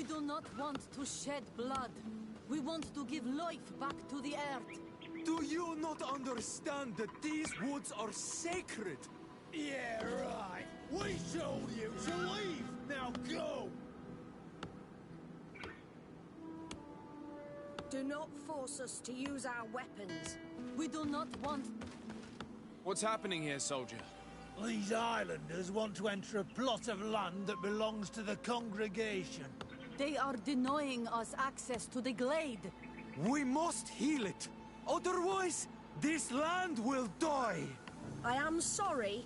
do not want to shed blood. We want to give life back to the earth. Do you not understand that these woods are sacred? Yeah, right. We told you to leave. Now go! Do not force us to use our weapons. We do not want... What's happening here, soldier? These islanders want to enter a plot of land that belongs to the congregation. They are denying us access to the glade. We must heal it. Otherwise, this land will die. I am sorry,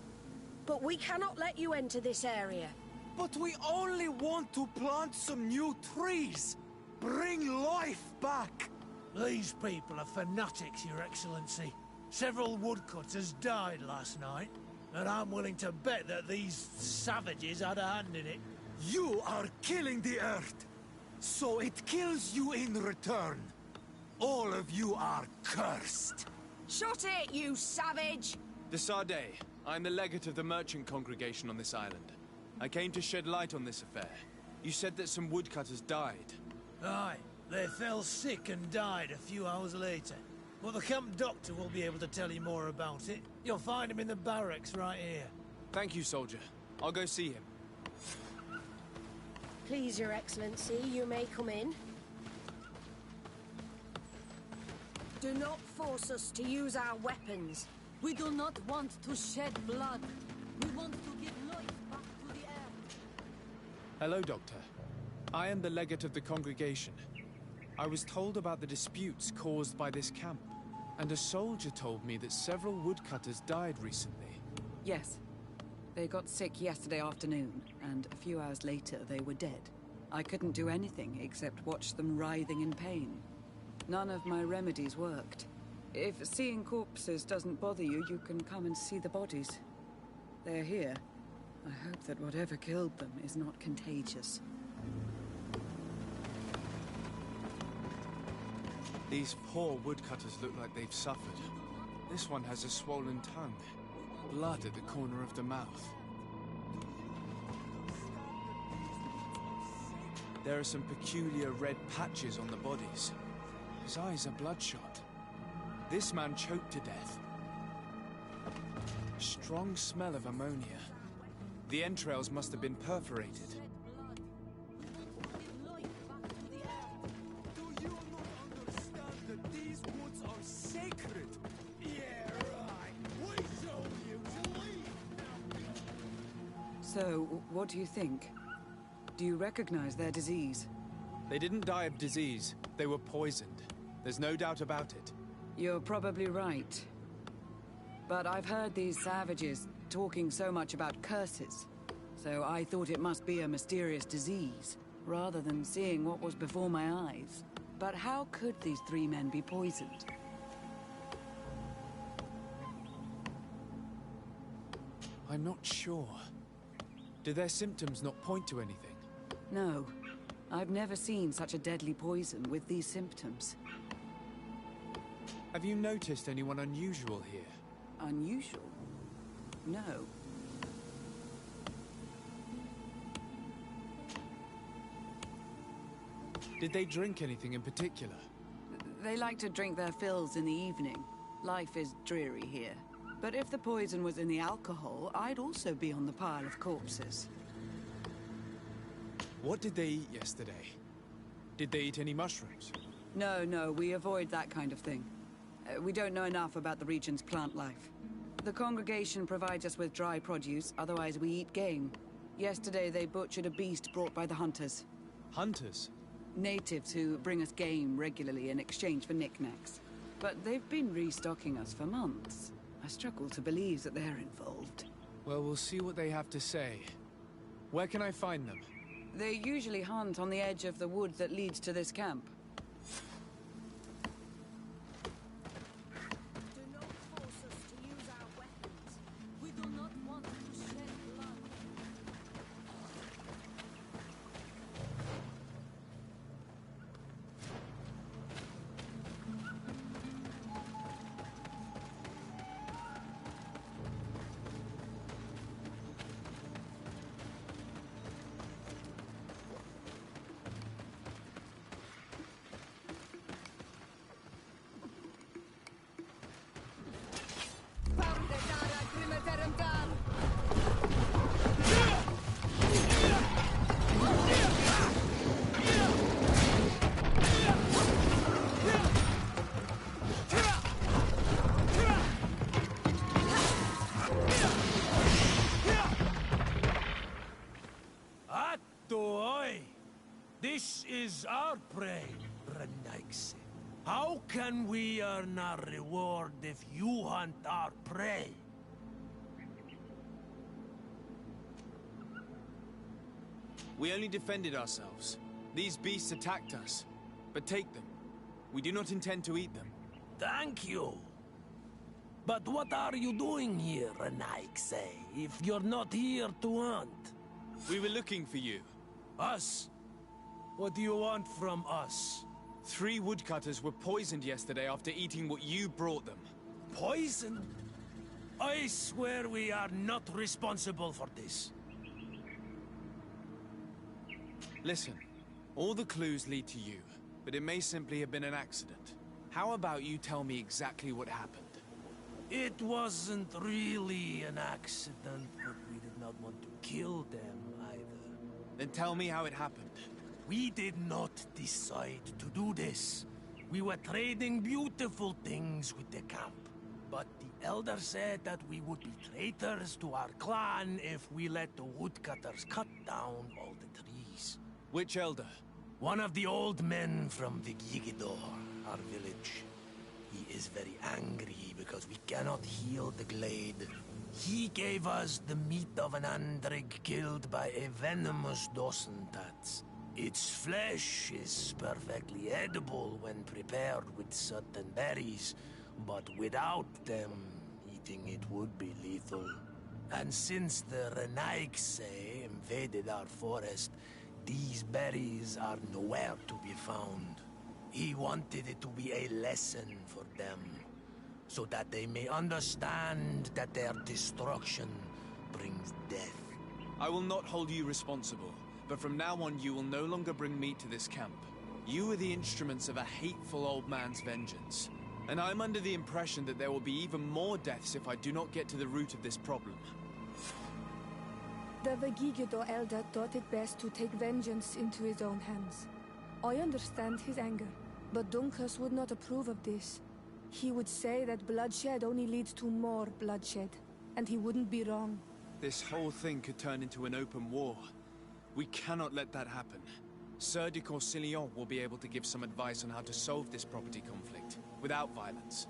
but we cannot let you enter this area. But we only want to plant some new trees. Bring life back. These people are fanatics, Your Excellency. Several woodcutters died last night, and I'm willing to bet that these savages had a hand in it. You are killing the earth, so it kills you in return. All of you are cursed. Shut it, you savage! De Sardet, I'm the legate of the merchant congregation on this island. I came to shed light on this affair. You said that some woodcutters died. Aye, they fell sick and died a few hours later. Well, the camp doctor will be able to tell you more about it. You'll find him in the barracks right here. Thank you, soldier. I'll go see him. Please, Your Excellency, you may come in. Do not force us to use our weapons. We do not want to shed blood. We want to give life back to the earth. Hello, Doctor. I am the legate of the congregation. I was told about the disputes caused by this camp, and a soldier told me that several woodcutters died recently. Yes. They got sick yesterday afternoon, and a few hours later they were dead. I couldn't do anything except watch them writhing in pain. None of my remedies worked. If seeing corpses doesn't bother you, you can come and see the bodies. They're here. I hope that whatever killed them is not contagious. These poor woodcutters look like they've suffered. This one has a swollen tongue. Blood at the corner of the mouth. There are some peculiar red patches on the bodies. His eyes are bloodshot. This man choked to death. Strong smell of ammonia. The entrails must have been perforated. Do you not understand that these woods are sacred? Yeah, right. We told you to leave. Now go! So, what do you think? Do you recognize their disease? They didn't die of disease. They were poisoned. There's no doubt about it. You're probably right. But I've heard these savages talking so much about curses, so I thought it must be a mysterious disease, rather than seeing what was before my eyes. But how could these three men be poisoned? I'm not sure. Do their symptoms not point to anything? No. I've never seen such a deadly poison with these symptoms. Have you noticed anyone unusual here? Unusual? No. Did they drink anything in particular? They like to drink their fills in the evening. Life is dreary here. But if the poison was in the alcohol, I'd also be on the pile of corpses. What did they eat yesterday? Did they eat any mushrooms? No, we avoid that kind of thing. We don't know enough about the region's plant life. The congregation provides us with dry produce, otherwise we eat game. Yesterday they butchered a beast brought by the hunters. Hunters? Natives who bring us game regularly in exchange for knickknacks. But they've been restocking us for months. I struggle to believe that they're involved. Well, we'll see what they have to say. Where can I find them? They usually hunt on the edge of the wood that leads to this camp. Do not force us to use our weapons. We do not want to shed blood. our prey, Renaix. How can we earn our reward if you hunt our prey? We only defended ourselves. These beasts attacked us. But take them. We do not intend to eat them. Thank you. But what are you doing here, Renaix, if you're not here to hunt? We were looking for you. Us? What do you want from us? 3 woodcutters were poisoned yesterday after eating what you brought them. Poison? I swear we are not responsible for this. Listen, all the clues lead to you, but it may simply have been an accident. How about you tell me exactly what happened? It wasn't really an accident, but we did not want to kill them either. Then tell me how it happened. We did not decide to do this. We were trading beautiful things with the camp. But the elder said that we would be traitors to our clan if we let the woodcutters cut down all the trees. Which elder? One of the old men from Vigigidor, our village. He is very angry because we cannot heal the glade. He gave us the meat of an andrig killed by a venomous dosentats. Its flesh is perfectly edible when prepared with certain berries, but without them, eating it would be lethal. And since the Renaix invaded our forest, these berries are nowhere to be found. He wanted it to be a lesson for them, so that they may understand that their destruction brings death. I will not hold you responsible, but from now on you will no longer bring meat to this camp. You are the instruments of a hateful old man's vengeance. And I'm under the impression that there will be even more deaths if I do not get to the root of this problem. The Vegigido elder thought it best to take vengeance into his own hands. I understand his anger, but Dunkus would not approve of this. He would say that bloodshed only leads to more bloodshed, and he wouldn't be wrong. This whole thing could turn into an open war. We cannot let that happen. Sir de Corsillon will be able to give some advice on how to solve this property conflict, without violence.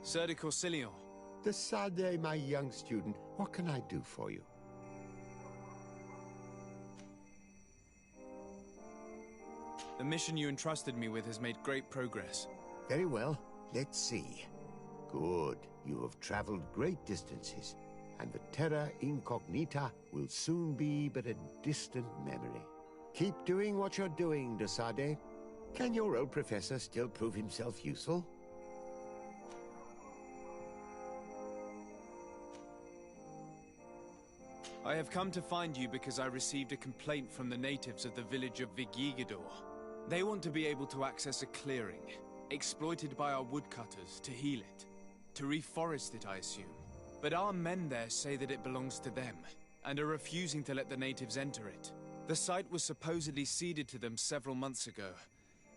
Sir de Corsilion. De Sade, my young student, what can I do for you? The mission you entrusted me with has made great progress. Very well. Let's see. Good. You have traveled great distances, and the Terra Incognita will soon be but a distant memory. Keep doing what you're doing, de Sade. Can your old professor still prove himself useful? I have come to find you because I received a complaint from the natives of the village of Vigigidor. They want to be able to access a clearing, exploited by our woodcutters, to heal it. To reforest it, I assume. But our men there say that it belongs to them, and are refusing to let the natives enter it. The site was supposedly ceded to them several months ago,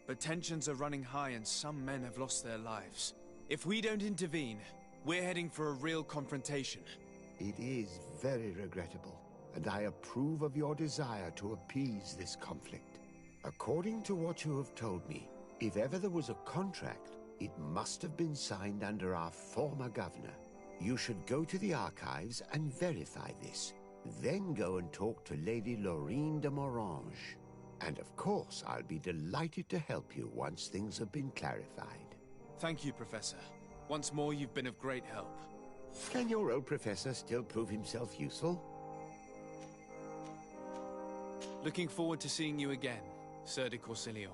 but tensions are running high and some men have lost their lives. If we don't intervene, we're heading for a real confrontation. It is very regrettable, and I approve of your desire to appease this conflict. According to what you have told me, if ever there was a contract, it must have been signed under our former governor. You should go to the archives and verify this. Then go and talk to Lady Laurine de Morange. And of course, I'll be delighted to help you once things have been clarified. Thank you, Professor. Once more, you've been of great help. Can your old professor still prove himself useful? Looking forward to seeing you again, Sir de Corsilion.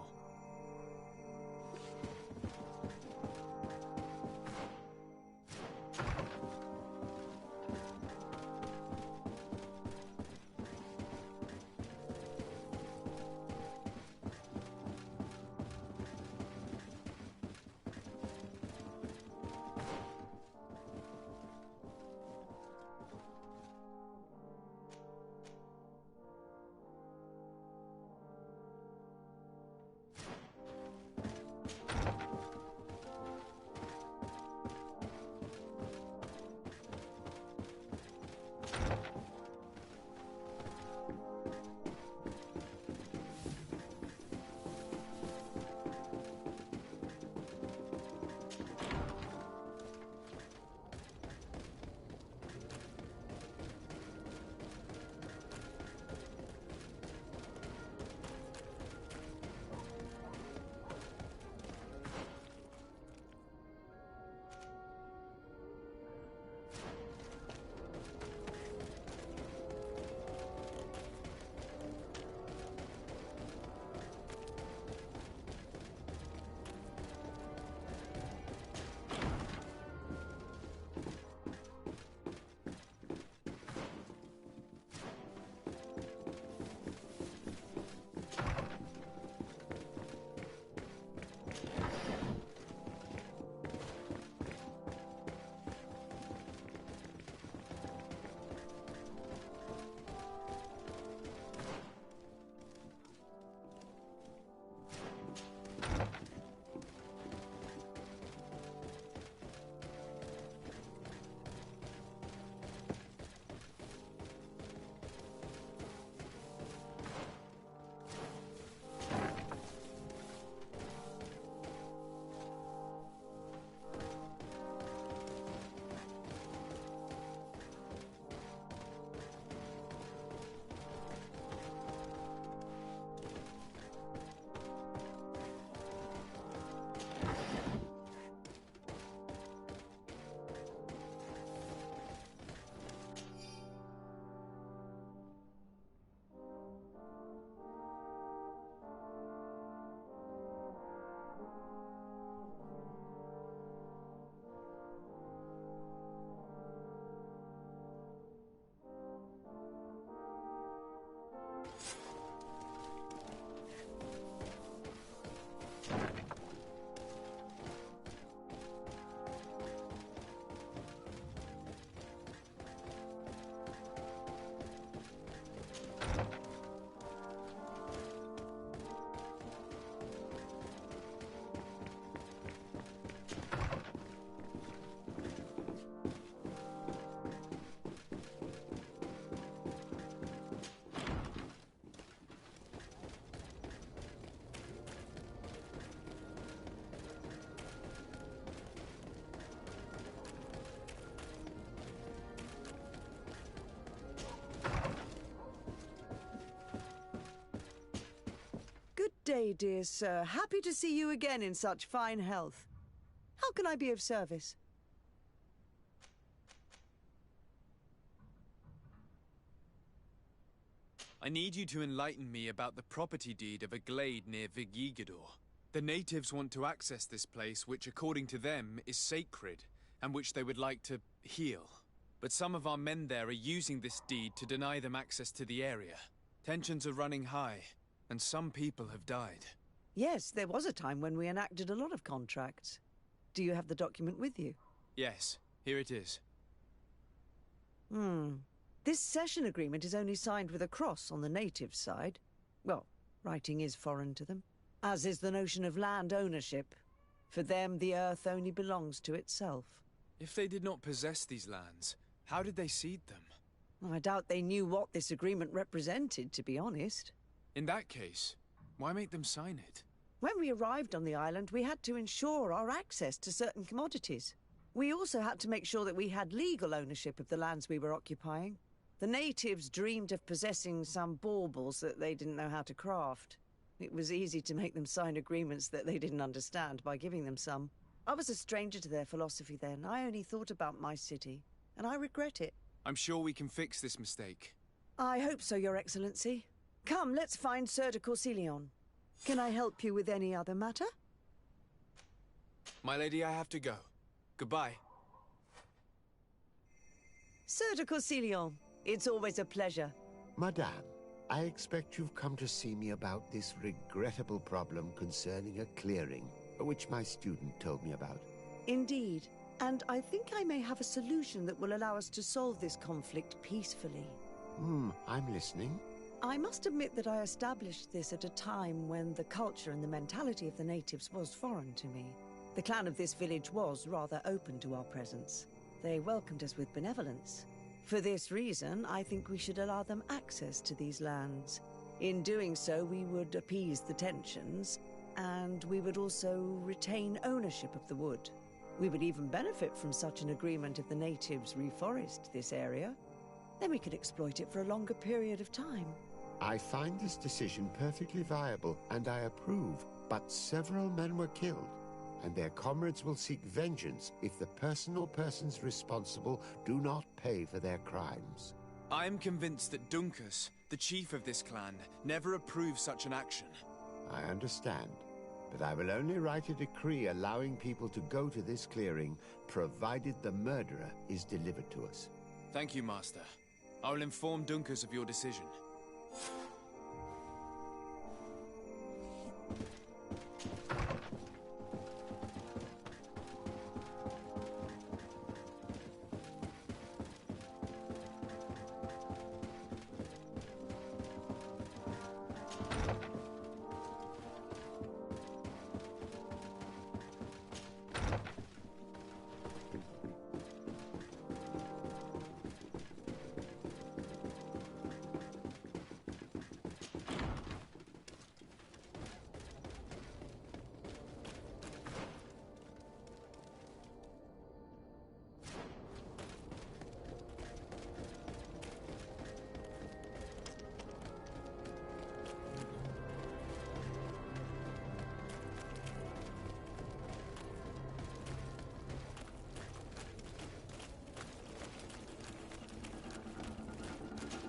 day, dear sir. Happy to see you again in such fine health. How can I be of service? I need you to enlighten me about the property deed of a glade near Vigigidor. The natives want to access this place, which according to them is sacred, and which they would like to heal. But some of our men there are using this deed to deny them access to the area. Tensions are running high, and some people have died. Yes, there was a time when we enacted a lot of contracts. Do you have the document with you? Yes, here it is. This cession agreement is only signed with a cross on the native side. Well, writing is foreign to them, as is the notion of land ownership. For them, the earth only belongs to itself. If they did not possess these lands, how did they cede them? I doubt they knew what this agreement represented, to be honest. In that case, why make them sign it? When we arrived on the island, we had to ensure our access to certain commodities. We also had to make sure that we had legal ownership of the lands we were occupying. The natives dreamed of possessing some baubles that they didn't know how to craft. It was easy to make them sign agreements that they didn't understand by giving them some. I was a stranger to their philosophy then. I only thought about my city, and I regret it. I'm sure we can fix this mistake. I hope so, Your Excellency. Come, let's find Sir de Corsilion. Can I help you with any other matter? My lady, I have to go. Goodbye. Sir de Corsilion, it's always a pleasure. Madame, I expect you've come to see me about this regrettable problem concerning a clearing, which my student told me about. Indeed. And I think I may have a solution that will allow us to solve this conflict peacefully. I'm listening. I must admit that I established this at a time when the culture and the mentality of the natives was foreign to me. The clan of this village was rather open to our presence. They welcomed us with benevolence. For this reason, I think we should allow them access to these lands. In doing so, we would appease the tensions, and we would also retain ownership of the wood. We would even benefit from such an agreement if the natives reforest this area. Then we could exploit it for a longer period of time. I find this decision perfectly viable, and I approve, but several men were killed, and their comrades will seek vengeance if the person or persons responsible do not pay for their crimes. I am convinced that Dunkus, the chief of this clan, never approved such an action. I understand, but I will only write a decree allowing people to go to this clearing, provided the murderer is delivered to us. Thank you, Master. I will inform Dunkus of your decision.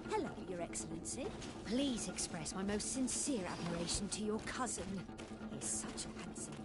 Hello, Your Excellency. Please express my most sincere admiration to your cousin. He's such a handsome man.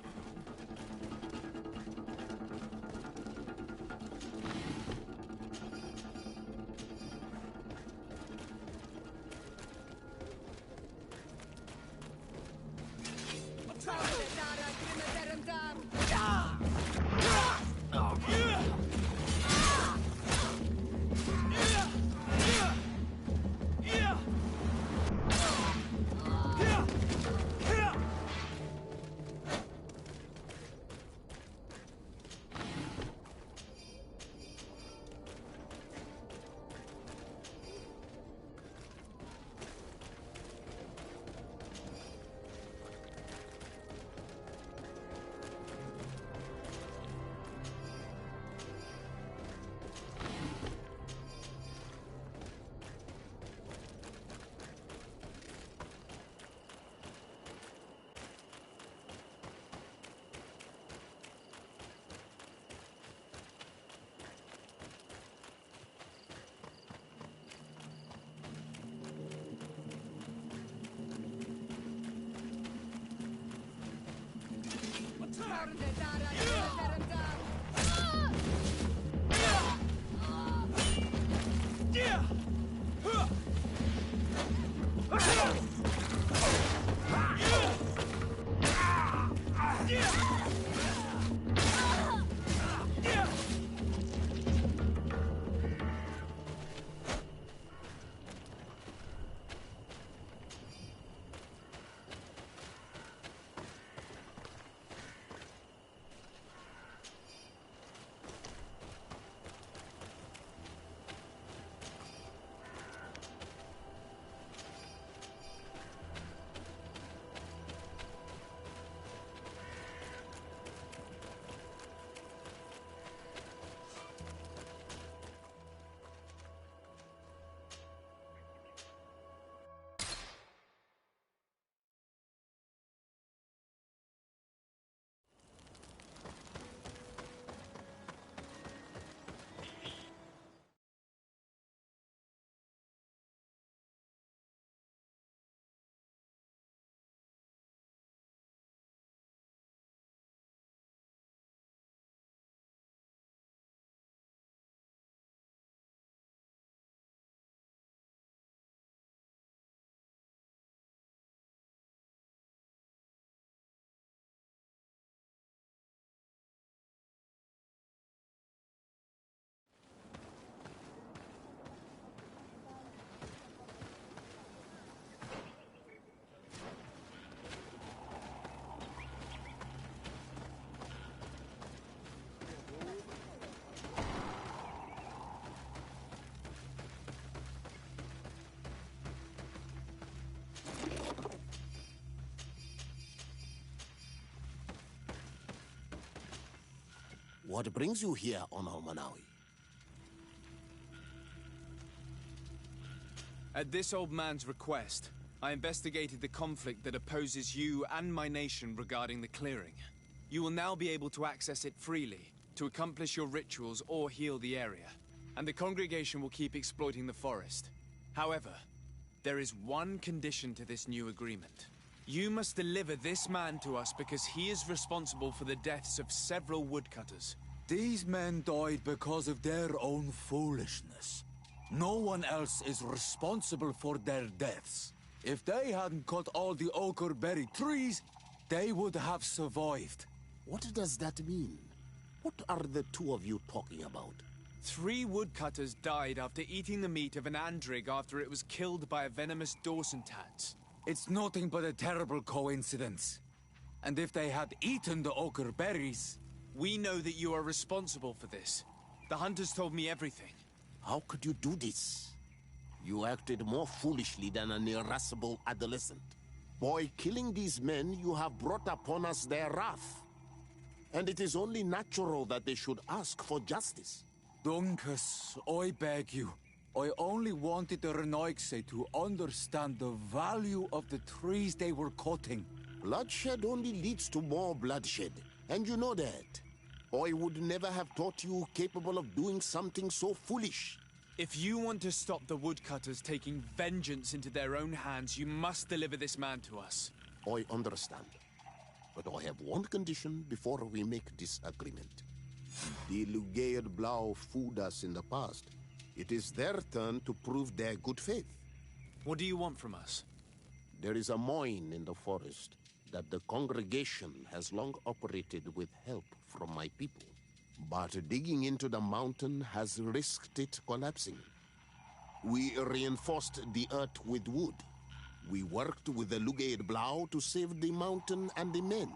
What brings you here on Manawi? At this old man's request, I investigated the conflict that opposes you and my nation regarding the clearing. You will now be able to access it freely, to accomplish your rituals or heal the area. And the congregation will keep exploiting the forest. However, there is one condition to this new agreement. You must deliver this man to us because he is responsible for the deaths of several woodcutters. These men died because of their own foolishness. No one else is responsible for their deaths. If they hadn't cut all the ochreberry trees, they would have survived. What does that mean? What are the two of you talking about? 3 woodcutters died after eating the meat of an andrig after it was killed by a venomous Dawson tat. It's nothing but a terrible coincidence. And if they had eaten the ochre berries... We know that you are responsible for this. The hunters told me everything. How could you do this? You acted more foolishly than an irascible adolescent. By killing these men, you have brought upon us their wrath. And it is only natural that they should ask for justice. Dunkus, I beg you. I only wanted the Renoixe to understand the value of the trees they were cutting. Bloodshed only leads to more bloodshed, and you know that. I would never have thought you capable of doing something so foolish. If you want to stop the woodcutters taking vengeance into their own hands, you must deliver this man to us. I understand. But I have one condition before we make this agreement. The Lugaid Blau fooled us in the past. It is their turn to prove their good faith. What do you want from us? There is a mine in the forest that the congregation has long operated with help from my people. But digging into the mountain has risked it collapsing. We reinforced the earth with wood. We worked with the Lugaid Blau to save the mountain and the men.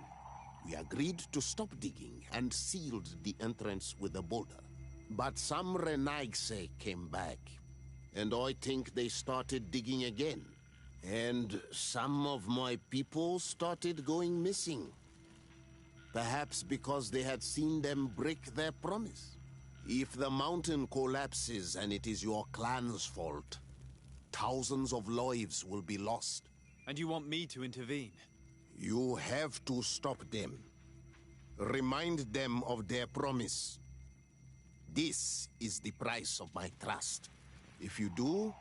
We agreed to stop digging and sealed the entrance with a boulder. But some Renaixe came back, and I think they started digging again. And some of my people started going missing. Perhaps because they had seen them break their promise. If the mountain collapses and it is your clan's fault, thousands of lives will be lost. And you want me to intervene? You have to stop them. Remind them of their promise. This is the price of my trust. If you do,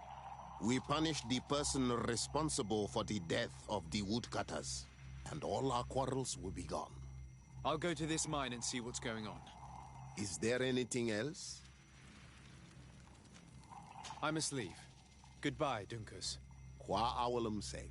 we punish the person responsible for the death of the woodcutters, and all our quarrels will be gone. I'll go to this mine and see what's going on. Is there anything else? I must leave. Goodbye, Dunkus. Qua awalum seg.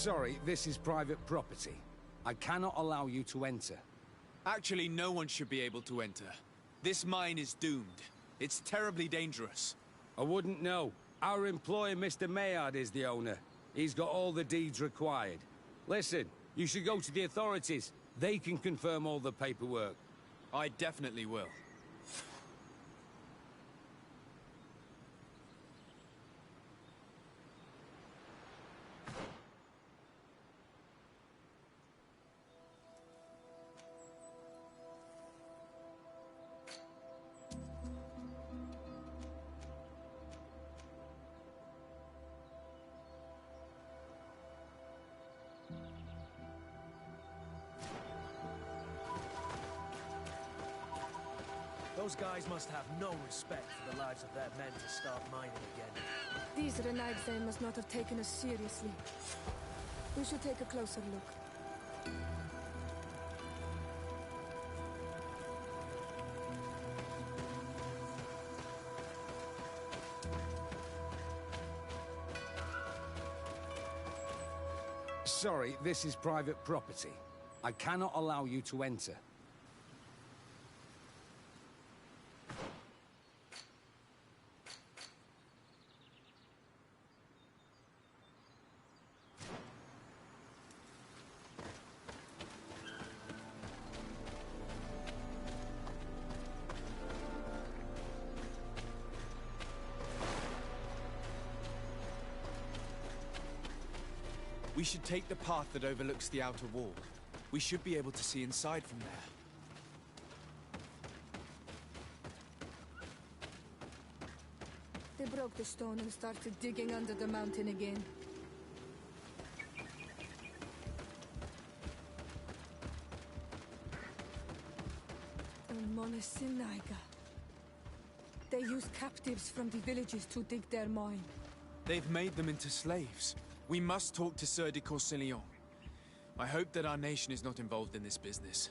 Sorry, this is private property. I cannot allow you to enter. Actually, no one should be able to enter. This mine is doomed. It's terribly dangerous. I wouldn't know. Our employer, Mr. Maillard, is the owner. He's got all the deeds required. Listen, you should go to the authorities. They can confirm all the paperwork. I definitely will. Those guys must have no respect for the lives of their men to start mining again. These Renaidsay must not have taken us seriously. We should take a closer look. Sorry, this is private property. I cannot allow you to enter. We should take the path that overlooks the outer wall. We should be able to see inside from there. They broke the stone and started digging under the mountain again. Monasinaiga. They use captives from the villages to dig their mine. They've made them into slaves. We must talk to Sieur de Corsillon. I hope that our nation is not involved in this business.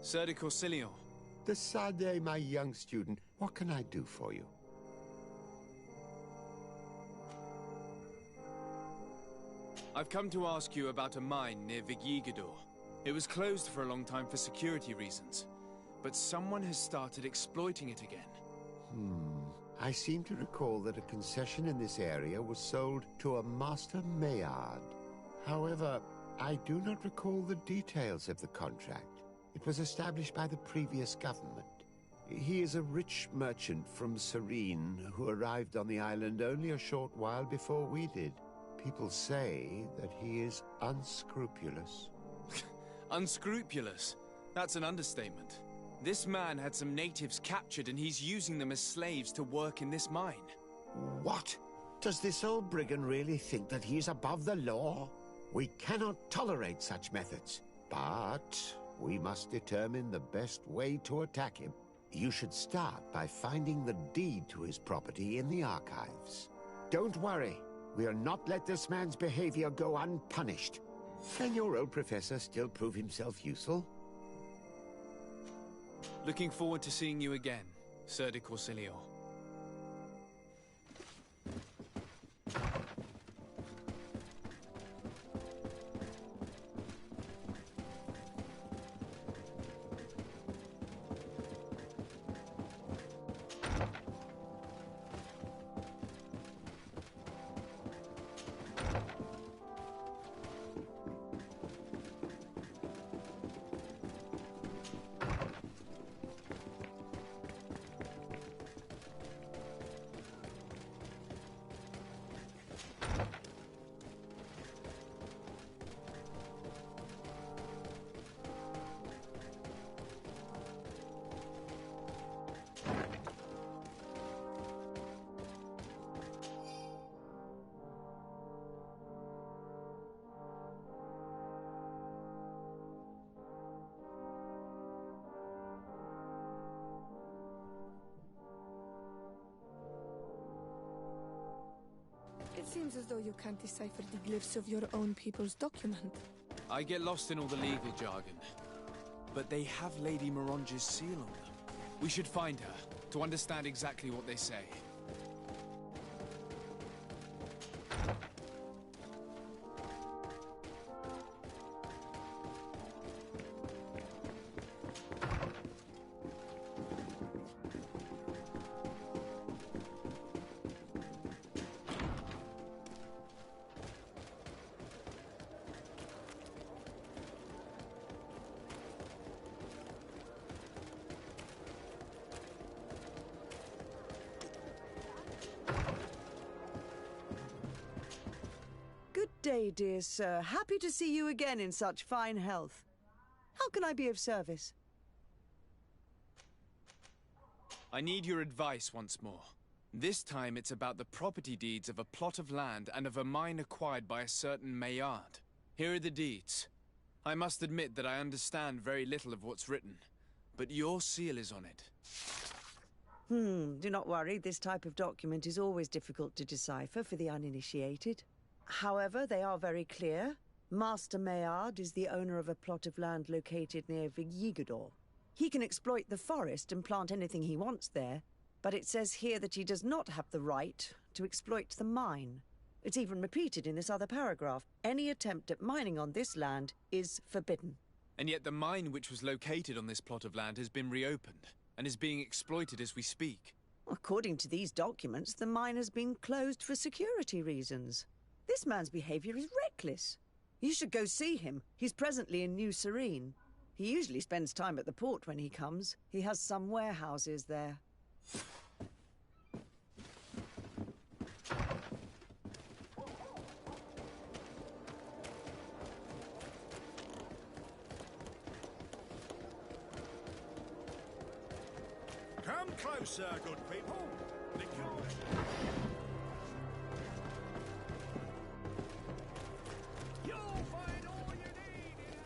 Sieur de Corsillon. Decidez, my young student. What can I do for you? I've come to ask you about a mine near Vigyigidor. It was closed for a long time for security reasons, but someone has started exploiting it again. I seem to recall that a concession in this area was sold to a Master Maillard. However, I do not recall the details of the contract. It was established by the previous government. He is a rich merchant from Serene who arrived on the island only a short while before we did. People say that he is unscrupulous. Unscrupulous? That's an understatement. This man had some natives captured and he's using them as slaves to work in this mine. What? Does this old brigand really think that he is above the law? We cannot tolerate such methods, but we must determine the best way to attack him. You should start by finding the deed to his property in the archives. Don't worry. We'll not let this man's behavior go unpunished. Can your old professor still prove himself useful? Looking forward to seeing you again, Sieur de Corsillon. It seems as though you can't decipher the glyphs of your own people's document. I get lost in all the legal jargon, but they have Lady Moronge's seal on them. We should find her, to understand exactly what they say. day, dear sir. Happy to see you again in such fine health. How can I be of service? I need your advice once more. This time it's about the property deeds of a plot of land and of a mine acquired by a certain Maillard. Here are the deeds. I must admit that I understand very little of what's written, but your seal is on it. Do not worry. This type of document is always difficult to decipher for the uninitiated. However, they are very clear. Master Maillard is the owner of a plot of land located near Vigigador. He can exploit the forest and plant anything he wants there, but it says here that he does not have the right to exploit the mine. It's even repeated in this other paragraph. Any attempt at mining on this land is forbidden. And yet the mine which was located on this plot of land has been reopened and is being exploited as we speak. According to these documents, the mine has been closed for security reasons. This man's behavior is reckless. You should go see him. He's presently in New Serene. He usually spends time at the port when he comes. He has some warehouses there. Come closer, good people. You'll find all you need in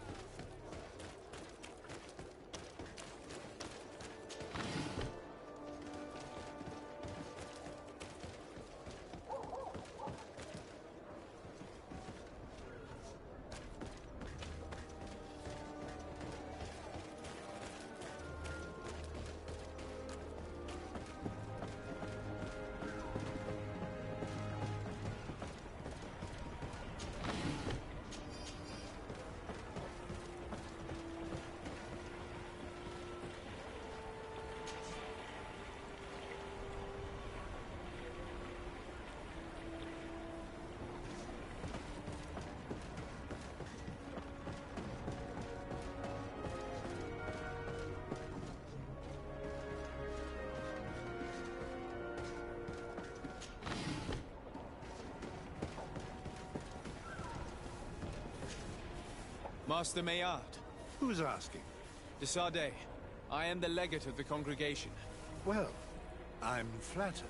Master Maillard. Who's asking? De Sardet. I am the legate of the congregation. Well, I'm flattered.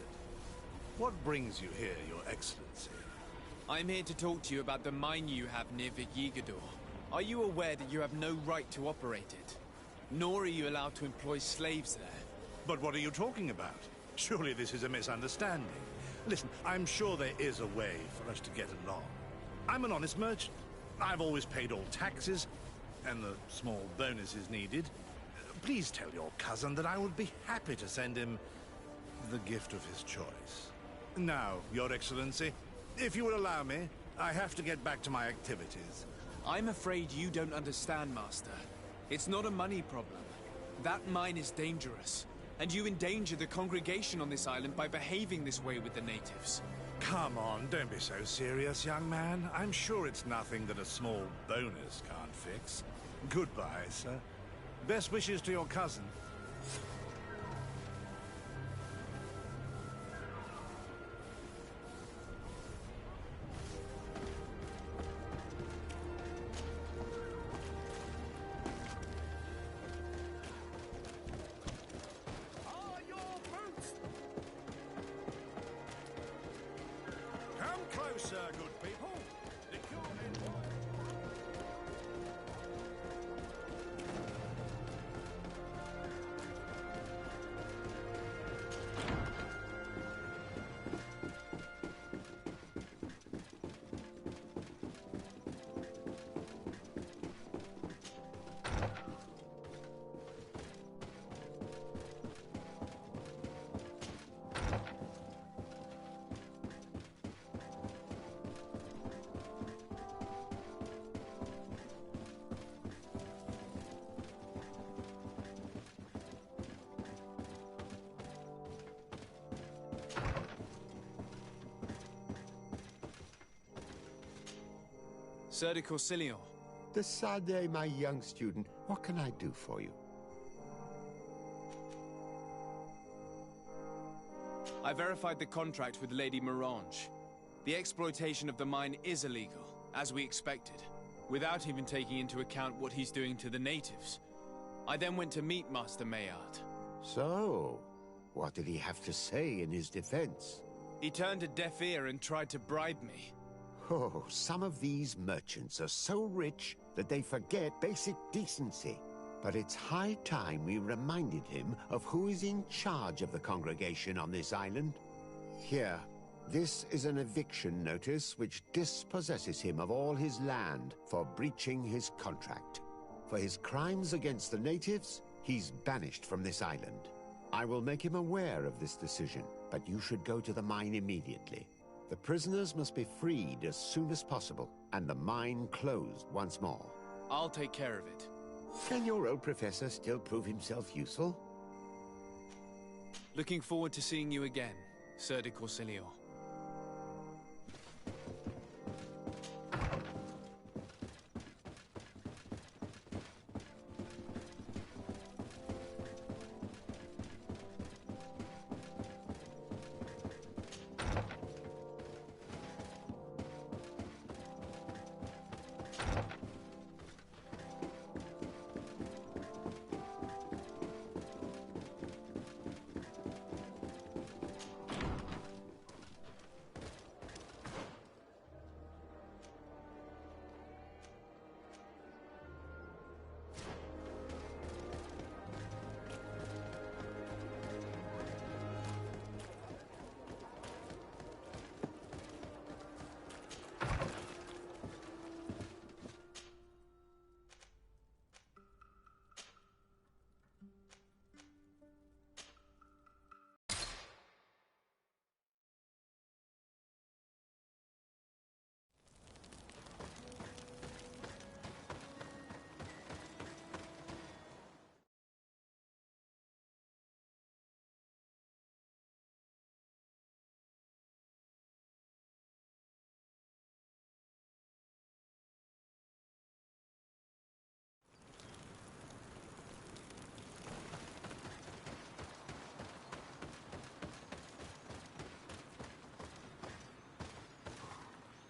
What brings you here, Your Excellency? I'm here to talk to you about the mine you have near Vigigador. Are you aware that you have no right to operate it? Nor are you allowed to employ slaves there. But what are you talking about? Surely this is a misunderstanding. Listen, I'm sure there is a way for us to get along. I'm an honest merchant. I've always paid all taxes, and the small bonuses needed. Please tell your cousin that I would be happy to send him the gift of his choice. Now, Your Excellency, if you will allow me, I have to get back to my activities. I'm afraid you don't understand, Master. It's not a money problem. That mine is dangerous, and you endanger the congregation on this island by behaving this way with the natives. Come on, don't be so serious, young man. I'm sure it's nothing that a small bonus can't fix. Goodbye, sir. Best wishes to your cousin. Closer, good people. The cure in one. Sir de Corsilion. De Sardet, my young student, what can I do for you? I verified the contract with Lady Morange. The exploitation of the mine is illegal, as we expected, without even taking into account what he's doing to the natives. I then went to meet Master Maillard. So, what did he have to say in his defense? He turned a deaf ear and tried to bribe me. Oh, some of these merchants are so rich that they forget basic decency. But it's high time we reminded him of who is in charge of the congregation on this island. Here, this is an eviction notice which dispossesses him of all his land for breaching his contract. For his crimes against the natives, he's banished from this island. I will make him aware of this decision, but you should go to the mine immediately. The prisoners must be freed as soon as possible, and the mine closed once more. I'll take care of it. Can your old professor still prove himself useful? Looking forward to seeing you again, Sir de Corsilio.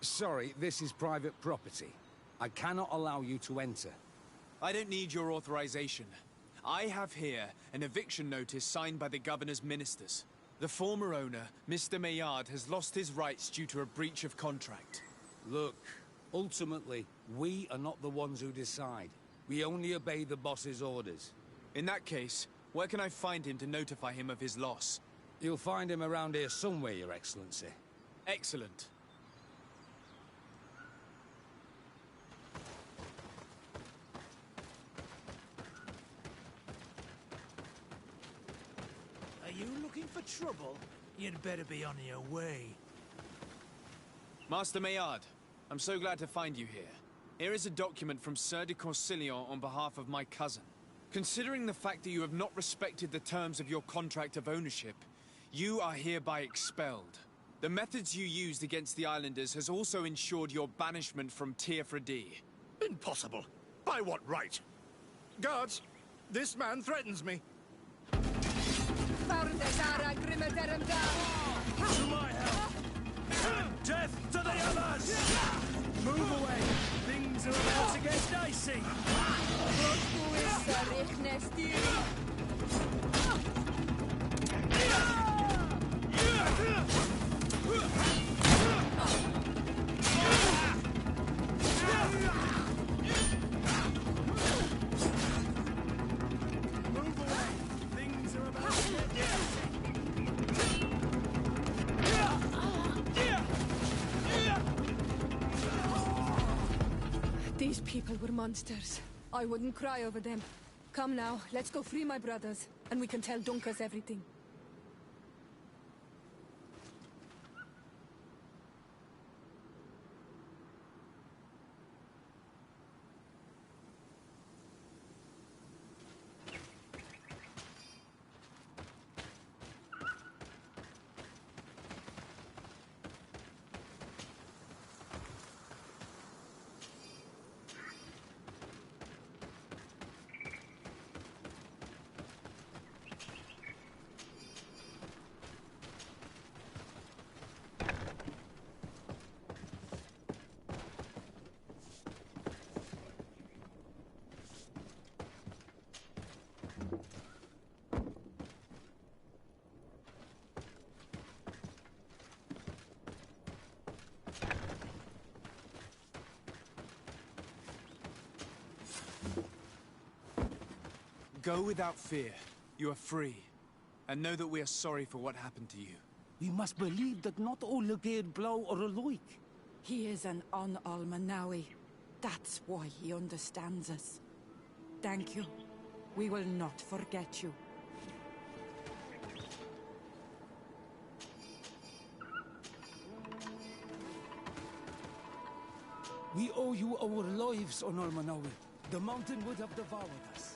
Sorry, this is private property. I cannot allow you to enter. I don't need your authorization. I have here an eviction notice signed by the governor's ministers. The former owner, Mr. Maillard, has lost his rights due to a breach of contract. Look, ultimately, we are not the ones who decide. We only obey the boss's orders. In that case, where can I find him to notify him of his loss? You'll find him around here somewhere, Your Excellency. Excellent. Are you looking for trouble? You'd better be on your way. Master Maillard, I'm so glad to find you here. Here is a document from Sir de Corsilio on behalf of my cousin. Considering the fact that you have not respected the terms of your contract of ownership, you are hereby expelled. The methods you used against the islanders has also ensured your banishment from Teofredi. Impossible. By what right? Guards, this man threatens me. To my help! Death to the others! Move away! Things are about to get dicey! These people were monsters. I wouldn't cry over them. Come now, let's go free my brothers, and we can tell Dunkus everything. Go without fear. You are free. And know that we are sorry for what happened to you. We must believe that not all Legade Blow are alike. He is an Almanawi. That's why he understands us. Thank you. We will not forget you. We owe you our lives on Almanawi. The mountain would have devoured us.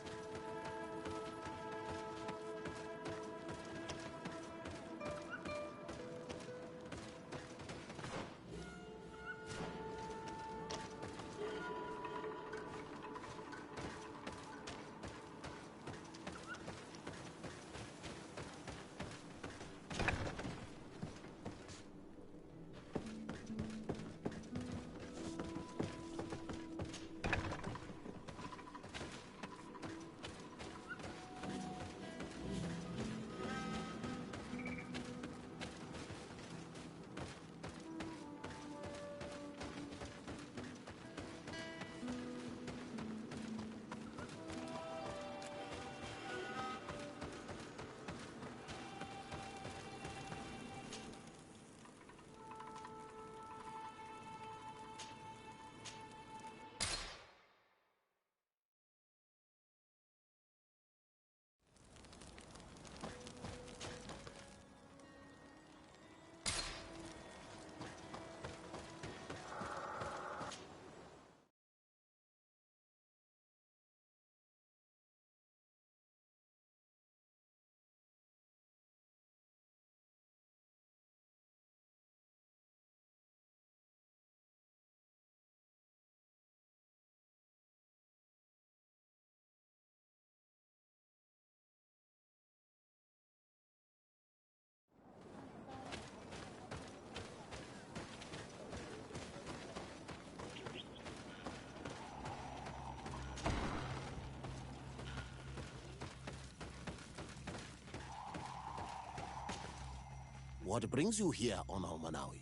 What brings you here on Almanawi?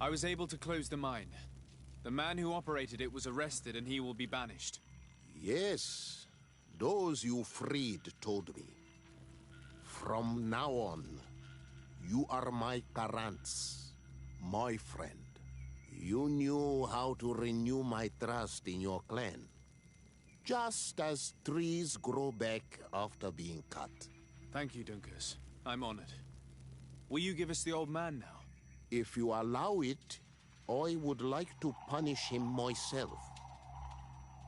I was able to close the mine. The man who operated it was arrested and he will be banished. Yes, those you freed told me. From now on, you are my Karants, my friend. You knew how to renew my trust in your clan. Just as trees grow back after being cut. Thank you, Dunkus. I'm honored. Will you give us the old man now? If you allow it, I would like to punish him myself.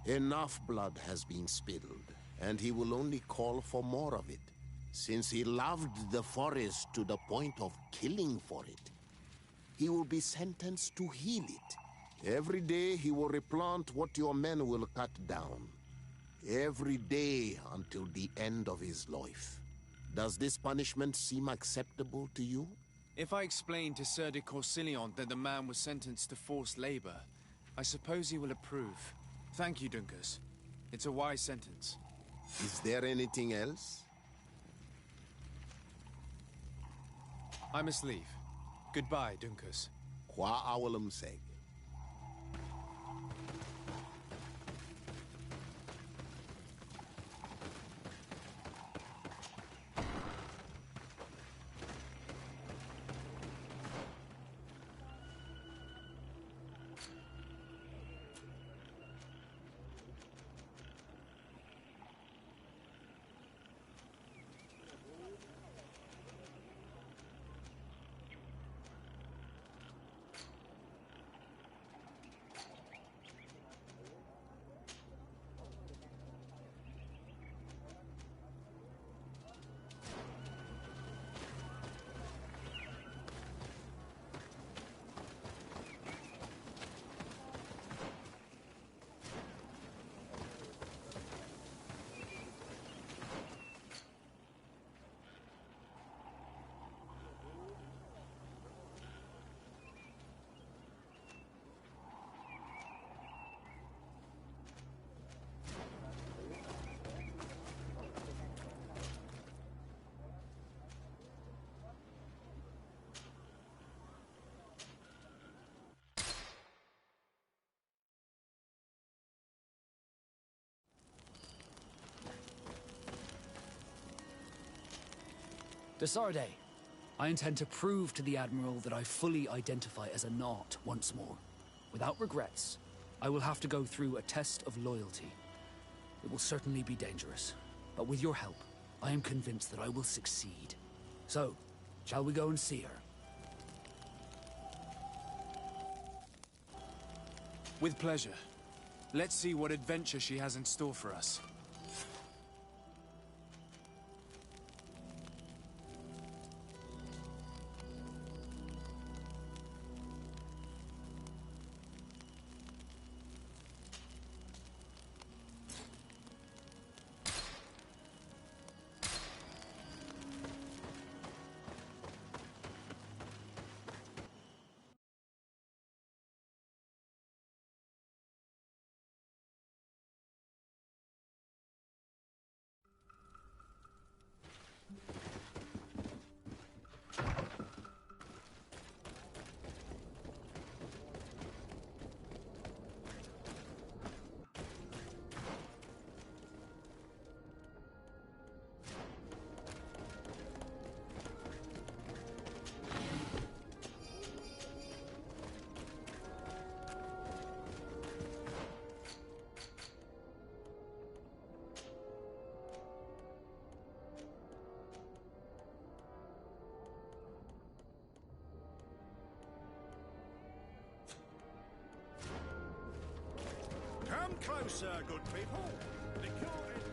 Enough blood has been spilled, and he will only call for more of it. Since he loved the forest to the point of killing for it, he will be sentenced to heal it. Every day he will replant what your men will cut down. Every day until the end of his life. Does this punishment seem acceptable to you? If I explain to Sir de Corsilion that the man was sentenced to forced labor, I suppose he will approve. Thank you, Dunkus. It's a wise sentence. Is there anything else? I must leave. Goodbye, Dunkus. Qua awalum seg. Desarde, I intend to prove to the Admiral that I fully identify as a Naut once more. Without regrets, I will have to go through a test of loyalty. It will certainly be dangerous, but with your help, I am convinced that I will succeed. So, shall we go and see her? With pleasure. Let's see what adventure she has in store for us. Come closer, good people. The cure is...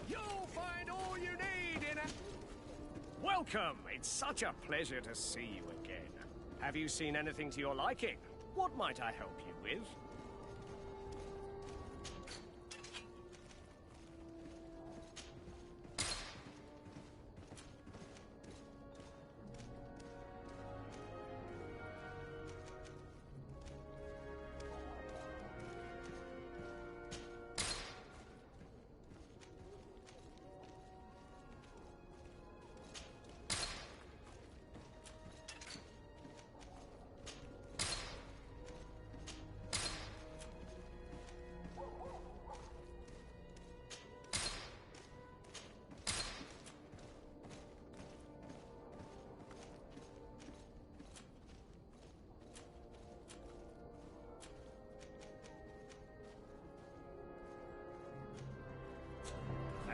You'll find all you need in a... Welcome! It's such a pleasure to see you again. Have you seen anything to your liking? What might I help you with?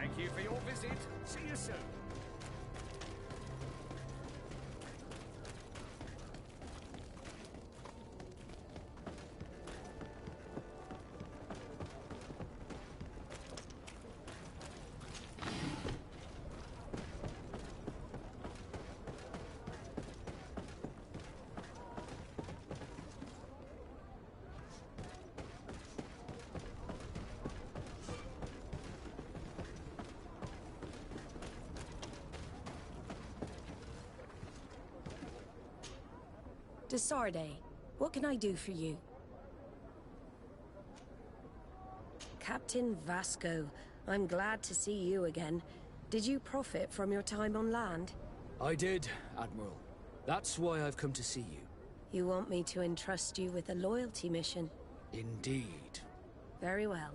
Thank you for your visit. See you soon. Desarde, what can I do for you? Captain Vasco, I'm glad to see you again. Did you profit from your time on land? I did, Admiral. That's why I've come to see you. You want me to entrust you with a loyalty mission? Indeed. Very well.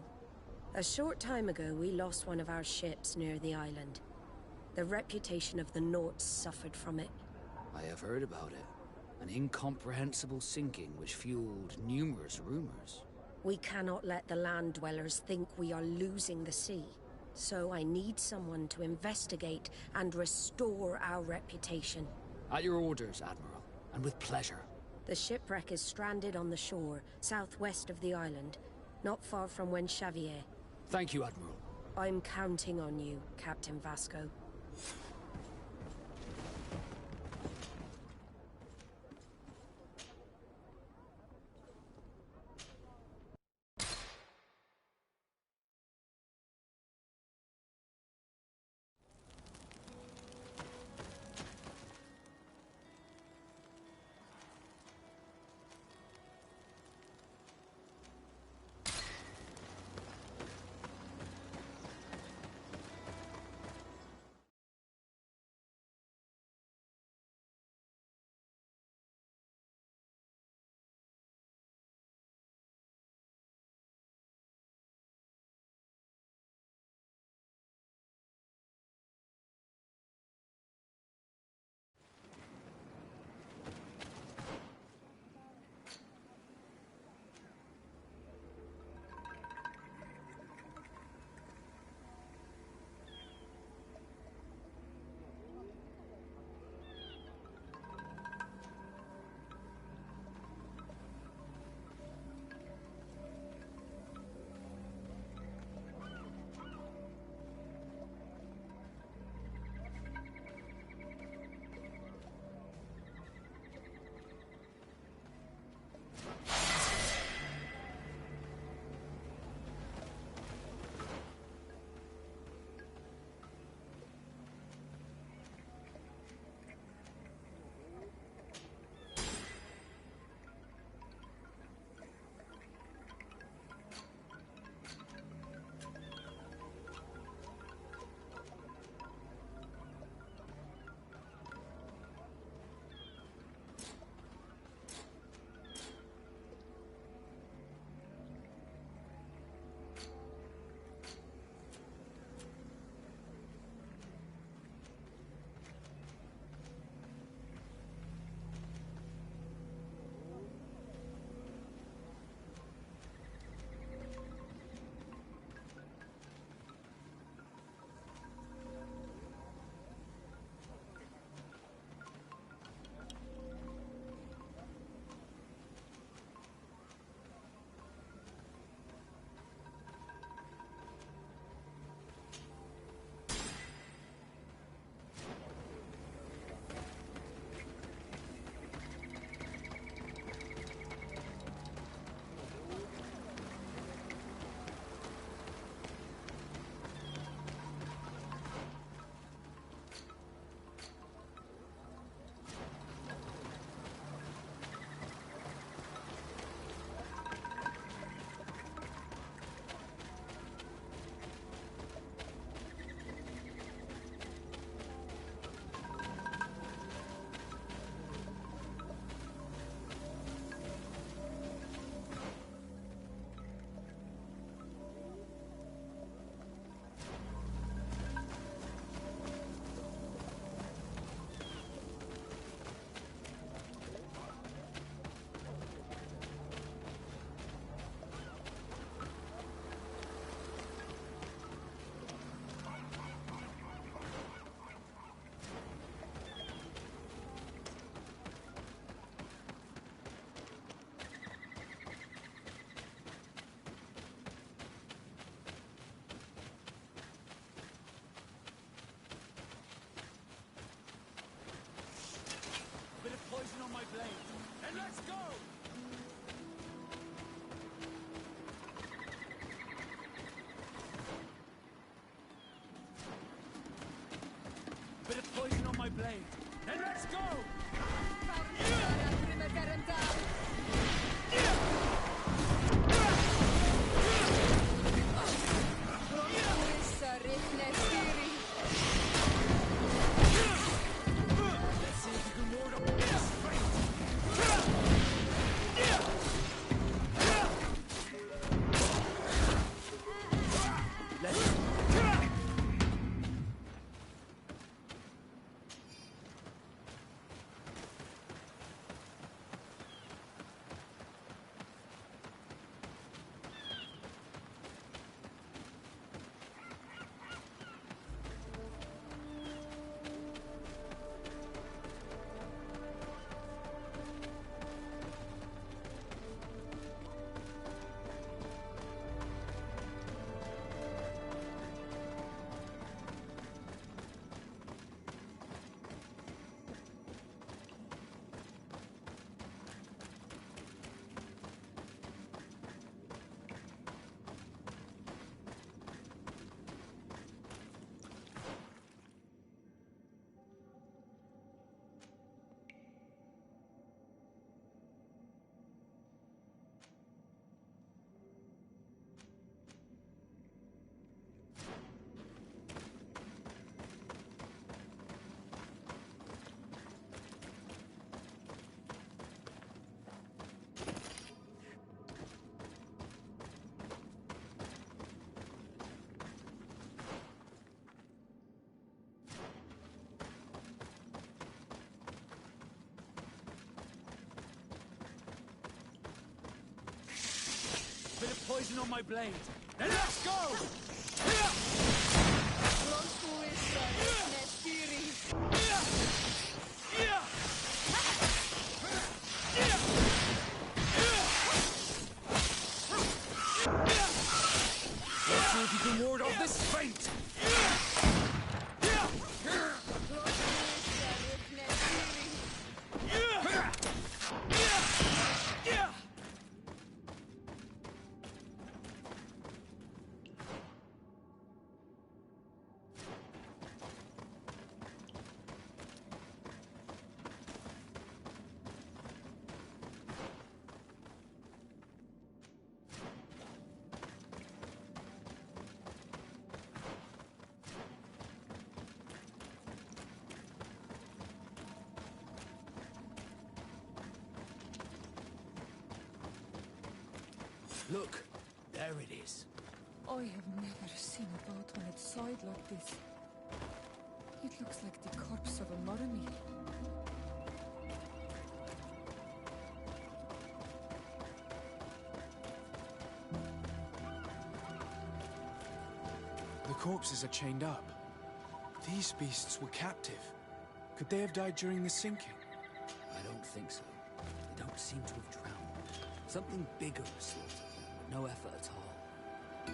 A short time ago, we lost one of our ships near the island. The reputation of the Norts suffered from it. I have heard about it. An incomprehensible sinking which fueled numerous rumors. We cannot let the land dwellers think we are losing the sea. So I need someone to investigate and restore our reputation. At your orders, Admiral, and with pleasure. The shipwreck is stranded on the shore, southwest of the island, not far from Xavier. Thank you, Admiral. I'm counting on you, Captain Vasco. Bit of poison on my blade. Then let's go! Bit of poison on my blade. Then let's go! Let's see if you can ward off this fate! Look, there it is. I have never seen a boat on its side like this. It looks like the corpse of a Mormon. The corpses are chained up. These beasts were captive. Could they have died during the sinking? I don't think so. They don't seem to have drowned. Something bigger was slaughtered. No effort at all.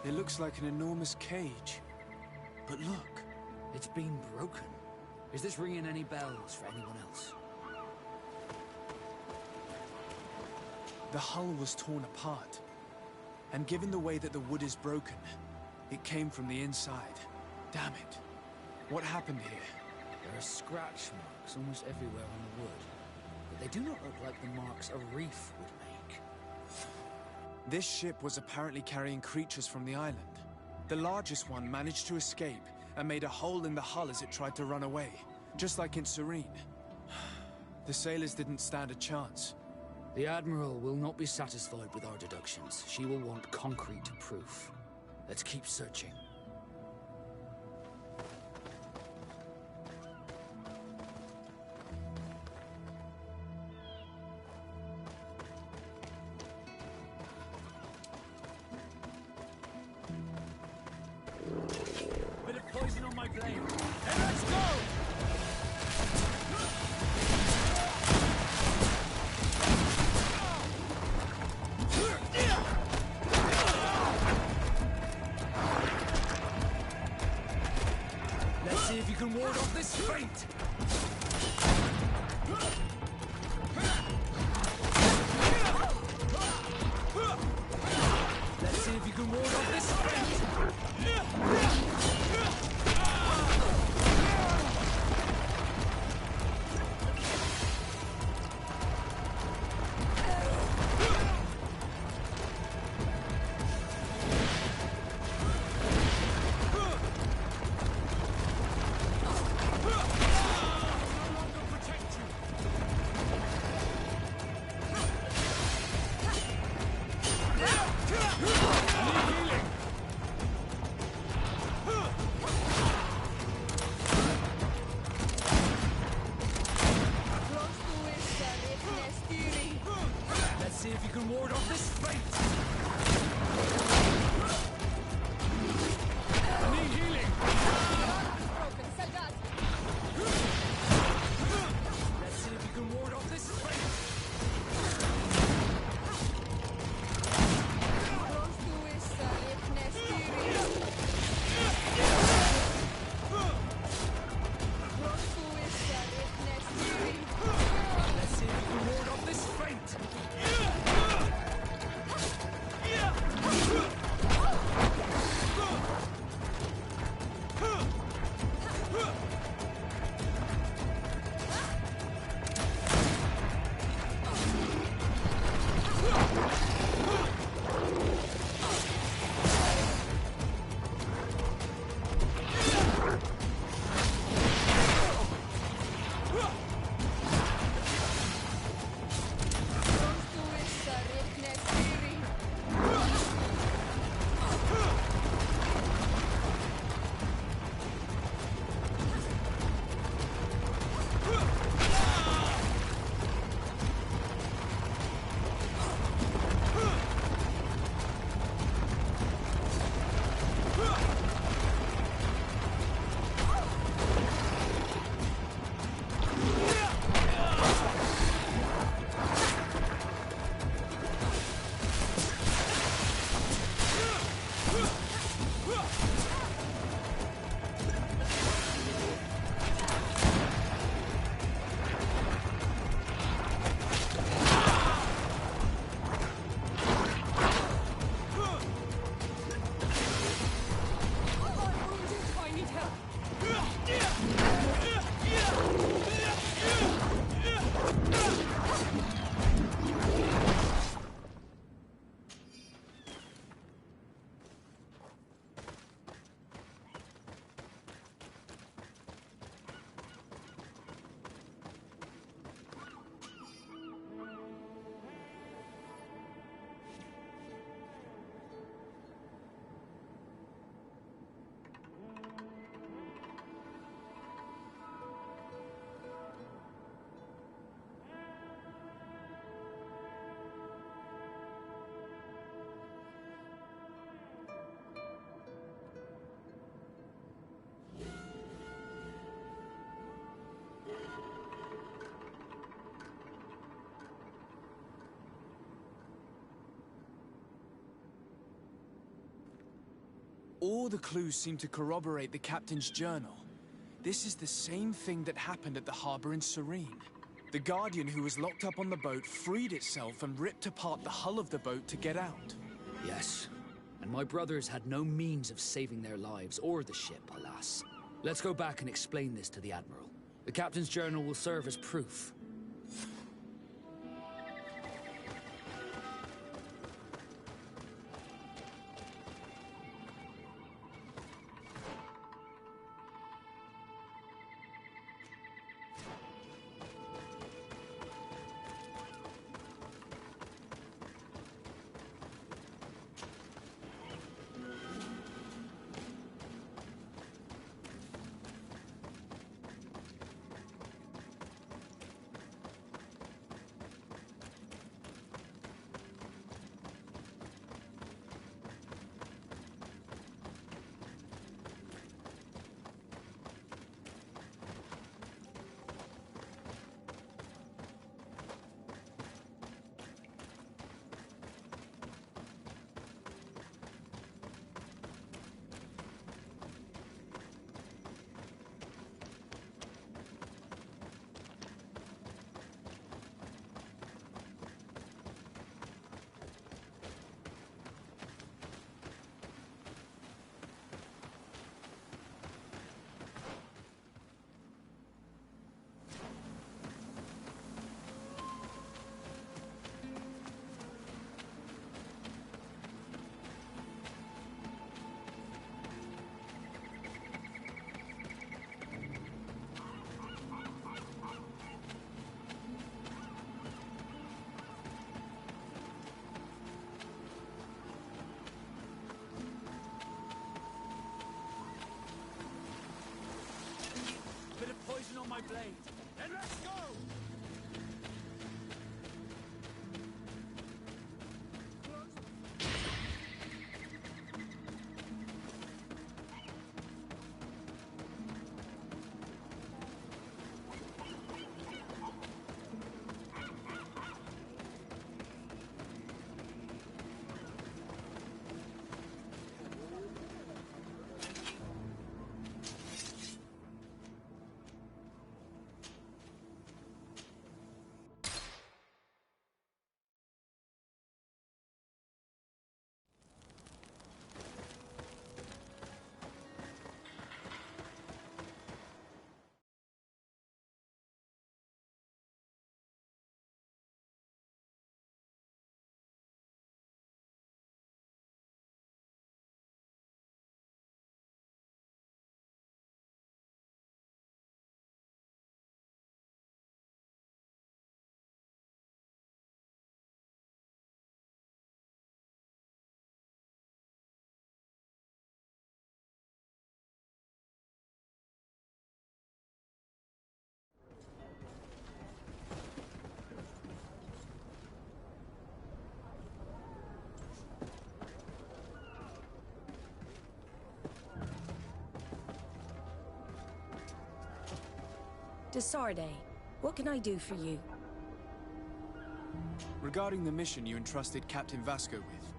It looks like an enormous cage. But look. It's been broken. Is this ringing any bells for anyone else? The hull was torn apart. And given the way that the wood is broken, it came from the inside. Damn it. What happened here? There are scratch marks almost everywhere on the wood. But they do not look like the marks a reef would make. This ship was apparently carrying creatures from the island. The largest one managed to escape and made a hole in the hull as it tried to run away, just like in Serene. The sailors didn't stand a chance. The Admiral will not be satisfied with our deductions. She will want concrete proof. Let's keep searching. Bit of poison on my blade. And let's go! ward off this fate! Let's see if you can ward off this fate! See if you can ward off this fate! I need healing! Let's see if you can ward off this fate! Let's see if you can ward off this fate! All the clues seem to corroborate the captain's journal. This is the same thing that happened at the harbor in Serene. The Guardian who was locked up on the boat freed itself and ripped apart the hull of the boat to get out. Yes, and my brothers had no means of saving their lives or the ship, alas. Let's go back and explain this to the Admiral. The captain's journal will serve as proof. Desarde, what can I do for you? Regarding the mission you entrusted Captain Vasco with.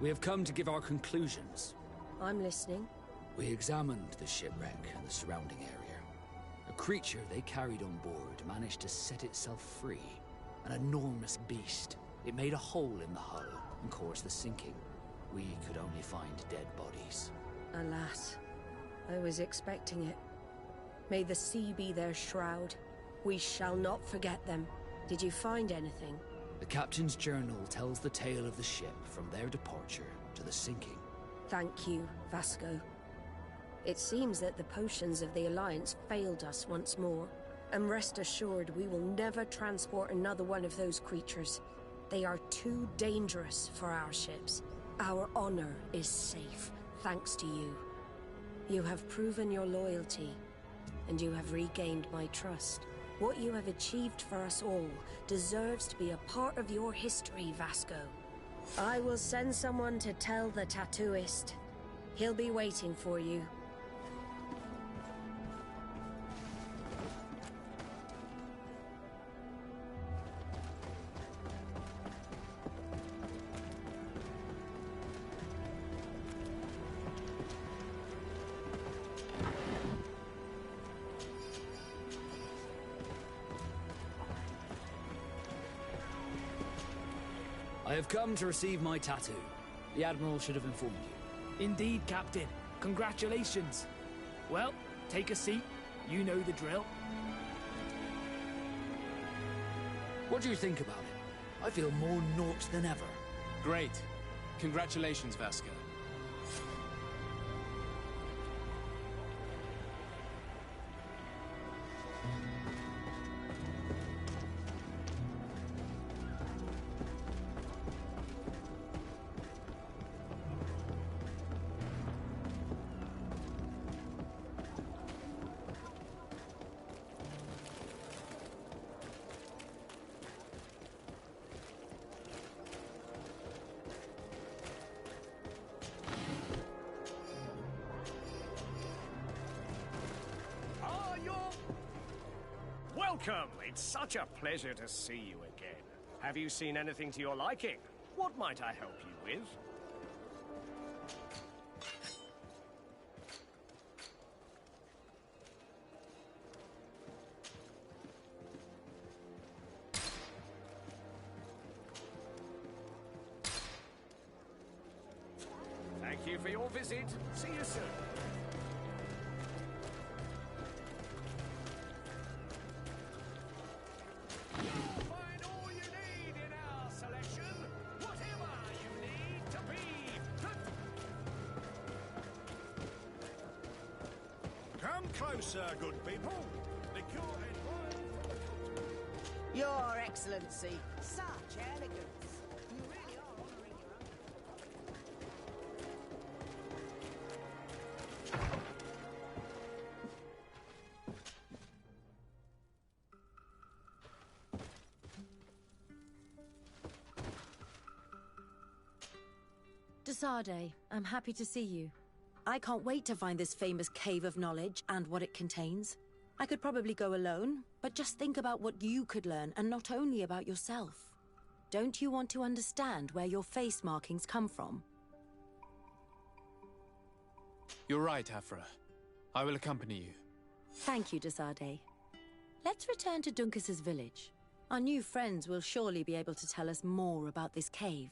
We have come to give our conclusions. I'm listening. We examined the shipwreck and the surrounding area. A creature they carried on board managed to set itself free. An enormous beast. It made a hole in the hull and caused the sinking. We could only find dead bodies. Alas, I was expecting it. May the sea be their shroud. We shall not forget them. Did you find anything? The captain's journal tells the tale of the ship from their departure to the sinking. Thank you, Vasco. It seems that the potions of the Alliance failed us once more. And rest assured, we will never transport another one of those creatures. They are too dangerous for our ships. Our honor is safe, thanks to you. You have proven your loyalty, and you have regained my trust. What you have achieved for us all deserves to be a part of your history, Vasco. I will send someone to tell the tattooist. He'll be waiting for you. I have come to receive my tattoo. The Admiral should have informed you. Indeed, Captain. Congratulations. Well, take a seat. You know the drill. What do you think about it? I feel more naught than ever. Great. Congratulations, Vasco. Welcome! It's such a pleasure to see you again. Have you seen anything to your liking? What might I help you with? Thank you for your visit. See you soon. Come closer, good people. Your Excellency, such elegance. You really are honoring your own. Desarde, I'm happy to see you. I can't wait to find this famous cave of knowledge and what it contains. I could probably go alone, but just think about what you could learn, and not only about yourself. Don't you want to understand where your face markings come from? You're right, Afra. I will accompany you. Thank you, Desarde. Let's return to Duncas's village. Our new friends will surely be able to tell us more about this cave.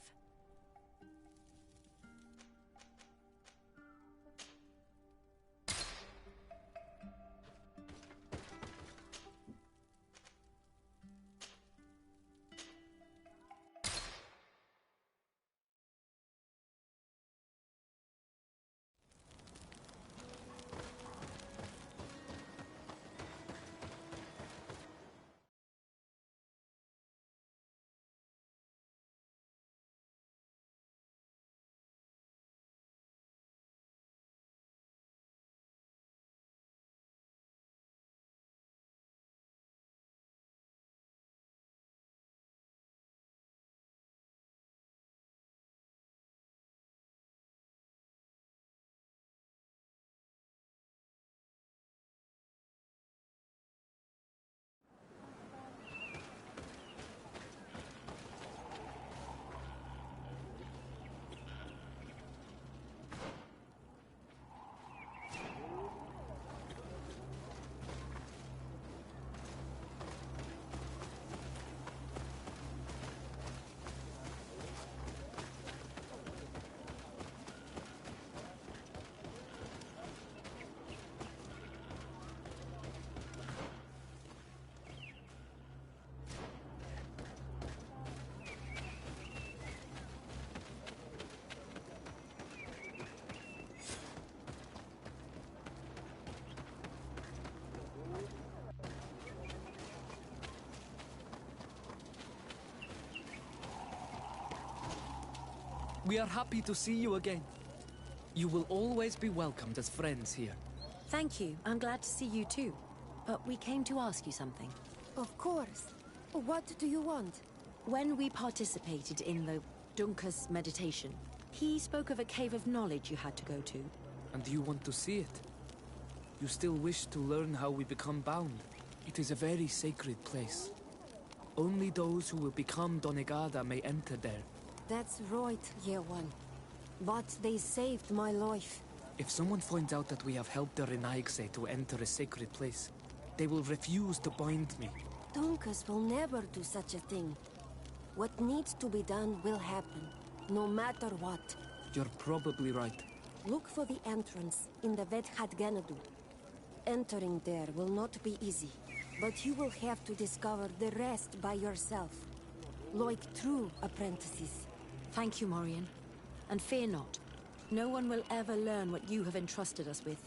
We are happy to see you again. You will always be welcomed as friends here. Thank you. I'm glad to see you too. But we came to ask you something. Of course. What do you want? When we participated in the Dunkus meditation, he spoke of a cave of knowledge you had to go to. And you want to see it? You still wish to learn how we become bound? It is a very sacred place. Only those who will become Donegada may enter there. That's right, Year One. But they saved my life. If someone finds out that we have helped the Renaigse to enter a sacred place, they will refuse to bind me. Dunkus will never do such a thing. What needs to be done will happen, no matter what. You're probably right. Look for the entrance in the Vedhat Ganadu. Entering there will not be easy, but you will have to discover the rest by yourself. Like true apprentices. Thank you, Morian. And fear not. No one will ever learn what you have entrusted us with.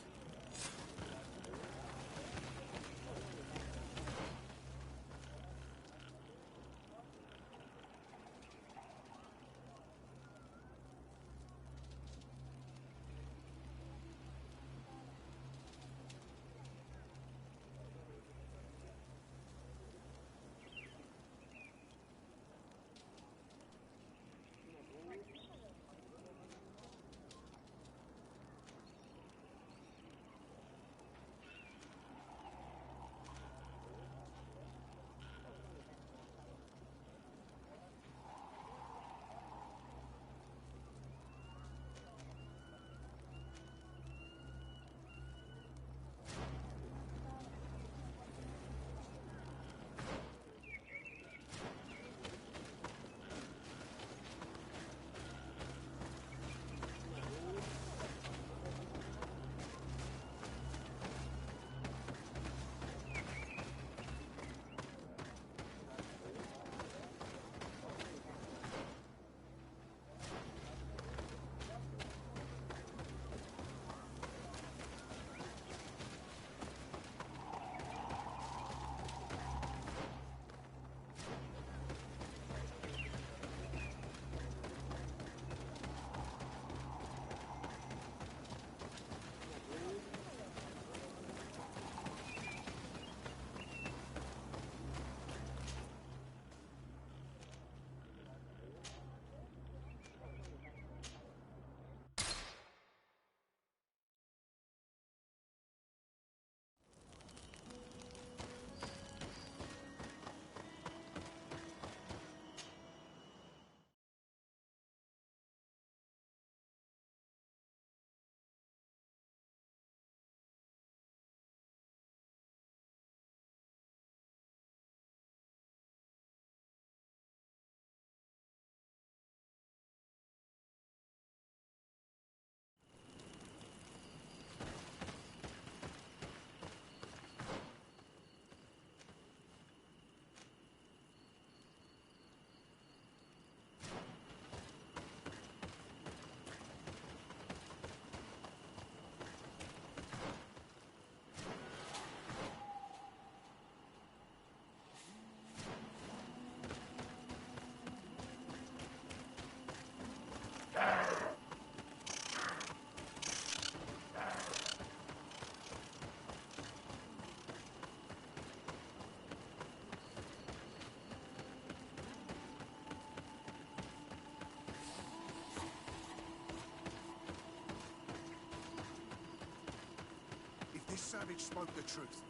This savage spoke the truth.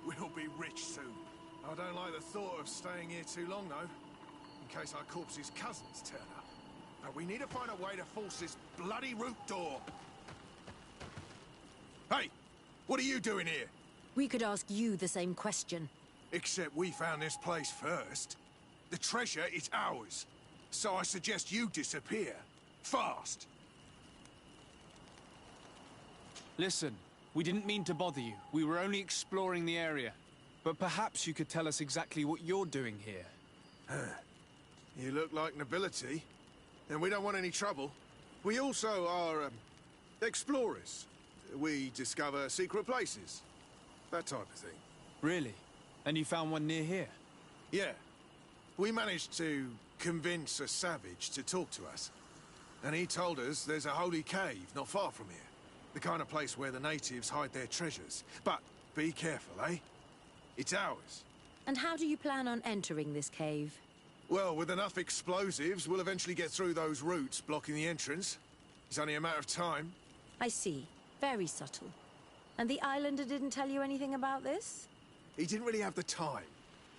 We'll be rich soon. I don't like the thought of staying here too long, though. In case our corpse's cousins turn up. But we need to find a way to force this bloody root door. Hey! What are you doing here? We could ask you the same question. Except we found this place first. The treasure is ours. So I suggest you disappear. Fast. Listen, we didn't mean to bother you. We were only exploring the area. But perhaps you could tell us exactly what you're doing here. You look like nobility, and we don't want any trouble. We also are, explorers. We discover secret places. That type of thing. Really? And you found one near here? Yeah. We managed to convince a savage to talk to us. And he told us there's a holy cave not far from here. The kind of place where the natives hide their treasures. But be careful, eh? It's ours. And how do you plan on entering this cave? Well, with enough explosives, we'll eventually get through those roots blocking the entrance. It's only a matter of time. I see. Very subtle. And the islander didn't tell you anything about this? He didn't really have the time.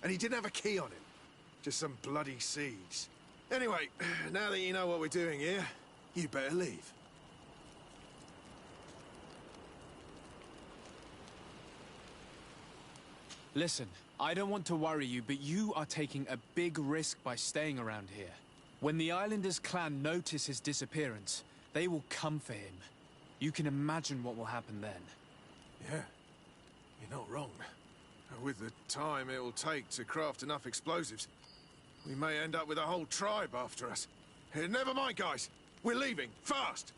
And he didn't have a key on him. Just some bloody seeds. Anyway, now that you know what we're doing here, you better leave. Listen, I don't want to worry you, but you are taking a big risk by staying around here. When the Islanders' clan notice his disappearance, they will come for him. You can imagine what will happen then. Yeah, you're not wrong. With the time it'll take to craft enough explosives, we may end up with a whole tribe after us. Never mind, guys. We're leaving, fast!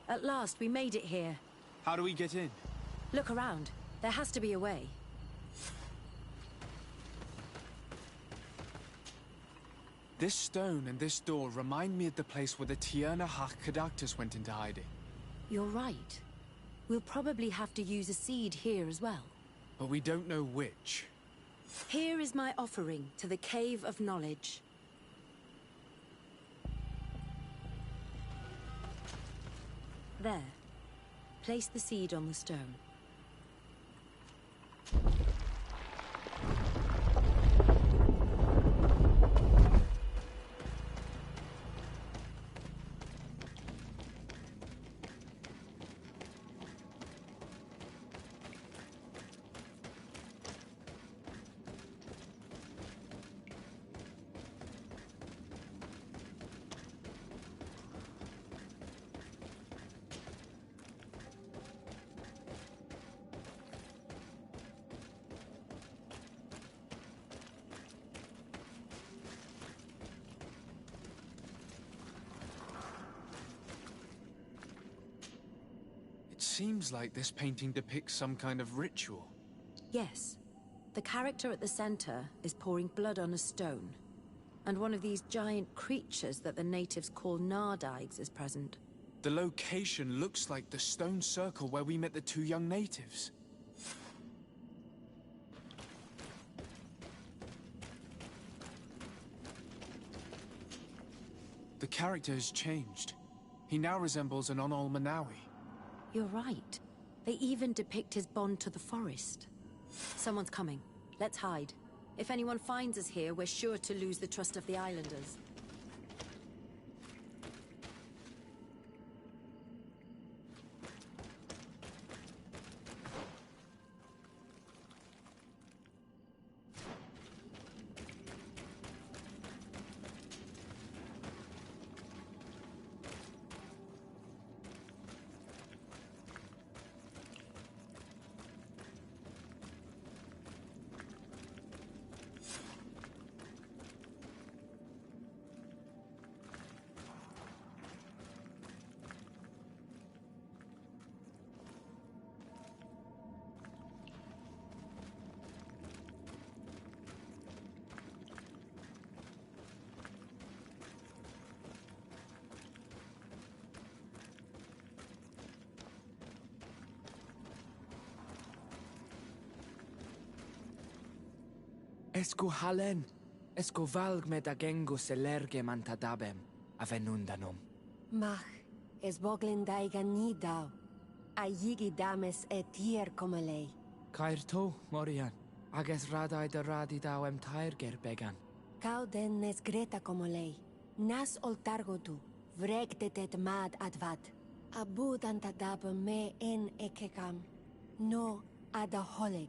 At last, we made it here. How do we get in? Look around. There has to be a way. This stone and this door remind me of the place where the Tierna Hach Cadactus went into hiding. You're right. We'll probably have to use a seed here as well. But we don't know which. Here is my offering to the Cave of Knowledge. There. Place the seed on the stone. It seems like this painting depicts some kind of ritual. Yes. The character at the center is pouring blood on a stone. And one of these giant creatures that the natives call Nardigs is present. The location looks like the stone circle where we met the two young natives. The character has changed. He now resembles an Onol Manawi. You're right. They even depict his bond to the forest. Someone's coming. Let's hide. If anyone finds us here, we're sure to lose the trust of the Islanders. Esco halen, esco valg med agengo selerge mantadabem, avenundanum. Mach, es boglin daigan ni dau. A yigi dames etier como lei. Cair to, Morian, ages radai da radi dawem tair gerbegan. Tau den nes greta como lei. Nas oltargotu, vregtetet mad advat. Abudantadab me en ekekam. No adaholeg.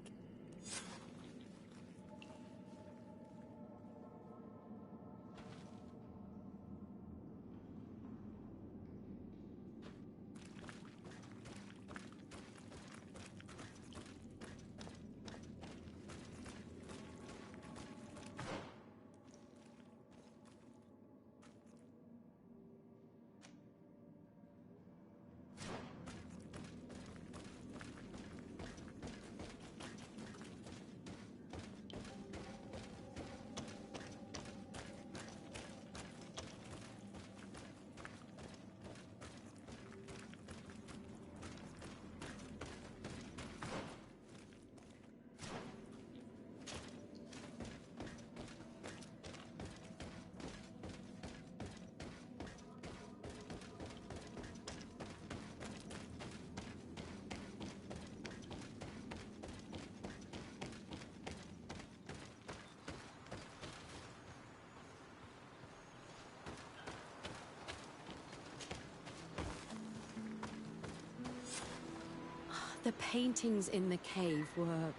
The paintings in the cave were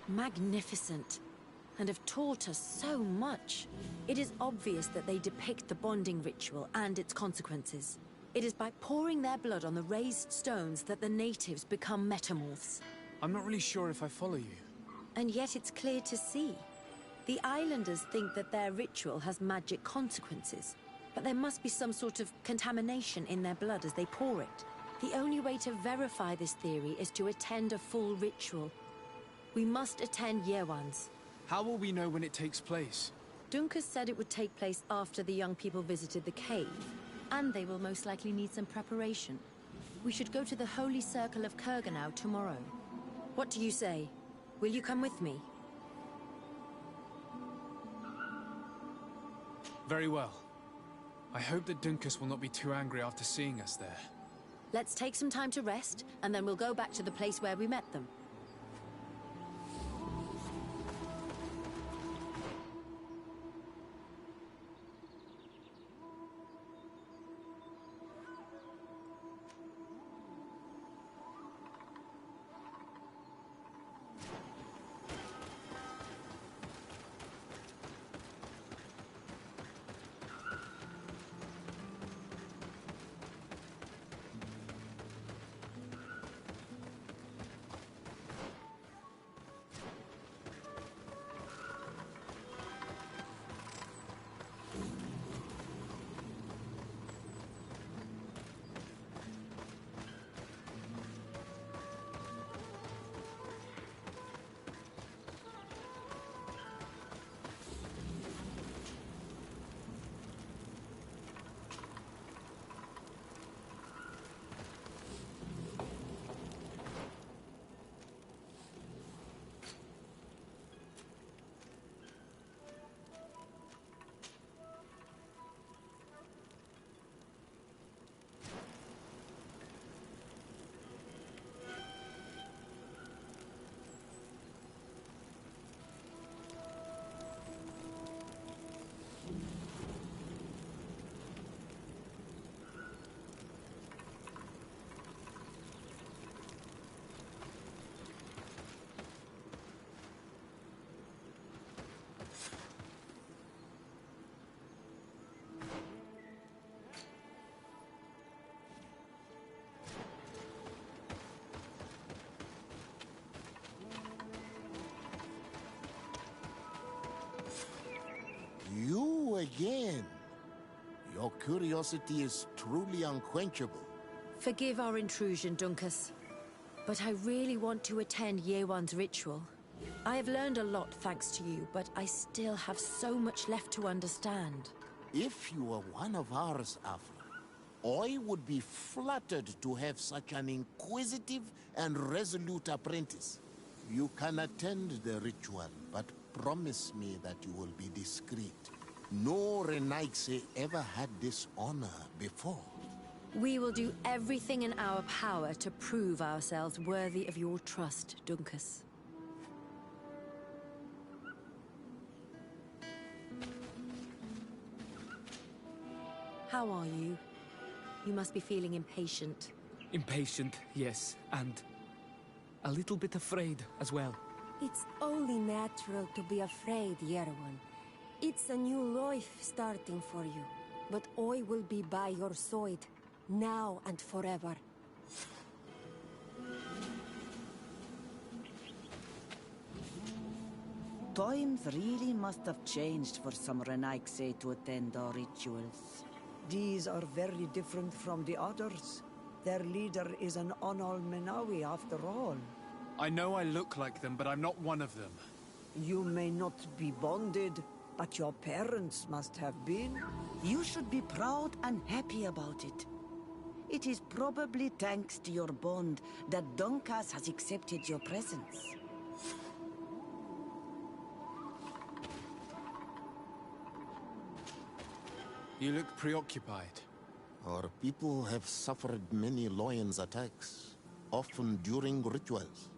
magnificent and have taught us so much. It is obvious that they depict the bonding ritual and its consequences. It is by pouring their blood on the raised stones that the natives become metamorphs. I'm not really sure if I follow you. And yet it's clear to see. The islanders think that their ritual has magic consequences, but there must be some sort of contamination in their blood as they pour it. The only way to verify this theory is to attend a full ritual. We must attend Yewan's. How will we know when it takes place? Dunkus said it would take place after the young people visited the cave, and they will most likely need some preparation. We should go to the Holy Circle of Kurganau tomorrow. What do you say? Will you come with me? Very well. I hope that Dunkus will not be too angry after seeing us there. Let's take some time to rest, and then we'll go back to the place where we met them. You again. Your curiosity is truly unquenchable. Forgive our intrusion, Dunkus. But I really want to attend Yewan's ritual. I have learned a lot thanks to you, but I still have so much left to understand. If you were one of ours, Afra, I would be flattered to have such an inquisitive and resolute apprentice. You can attend the ritual, but promise me that you will be discreet. No Renaigse ever had this honor before. We will do everything in our power to prove ourselves worthy of your trust, Dunkus. How are you? You must be feeling impatient. Impatient, yes, and a little bit afraid as well. It's only natural to be afraid, Yerwan. It's a new life starting for you. But I will be by your side, now and forever. Times really must have changed for some Renaigse to attend our rituals. These are very different from the others. Their leader is an Onol Menawi after all. I know I look like them, but I'm not one of them. You may not be bonded, but your parents must have been. You should be proud and happy about it. It is probably thanks to your bond that Dunkas has accepted your presence. You look preoccupied. Our people have suffered many lions attacks, often during rituals.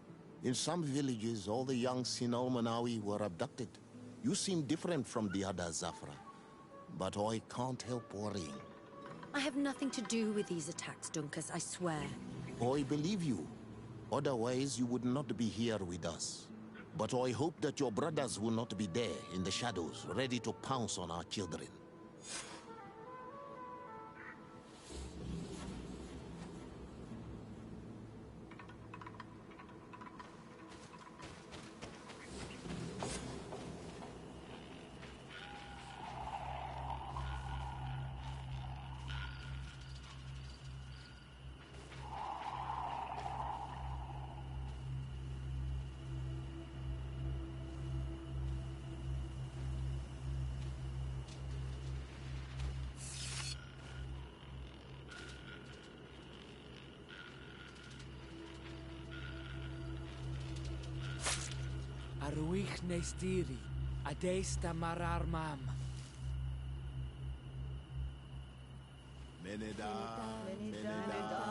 In some villages, all the young Sinal Manawi were abducted. You seem different from the other Zafra, but I can't help worrying. I have nothing to do with these attacks, Dunkas, I swear. I believe you. Otherwise, you would not be here with us. But I hope that your brothers will not be there in the shadows, ready to pounce on our children. Aruich Nestiri, Adesta Marar Mam. Meneda, Meneda.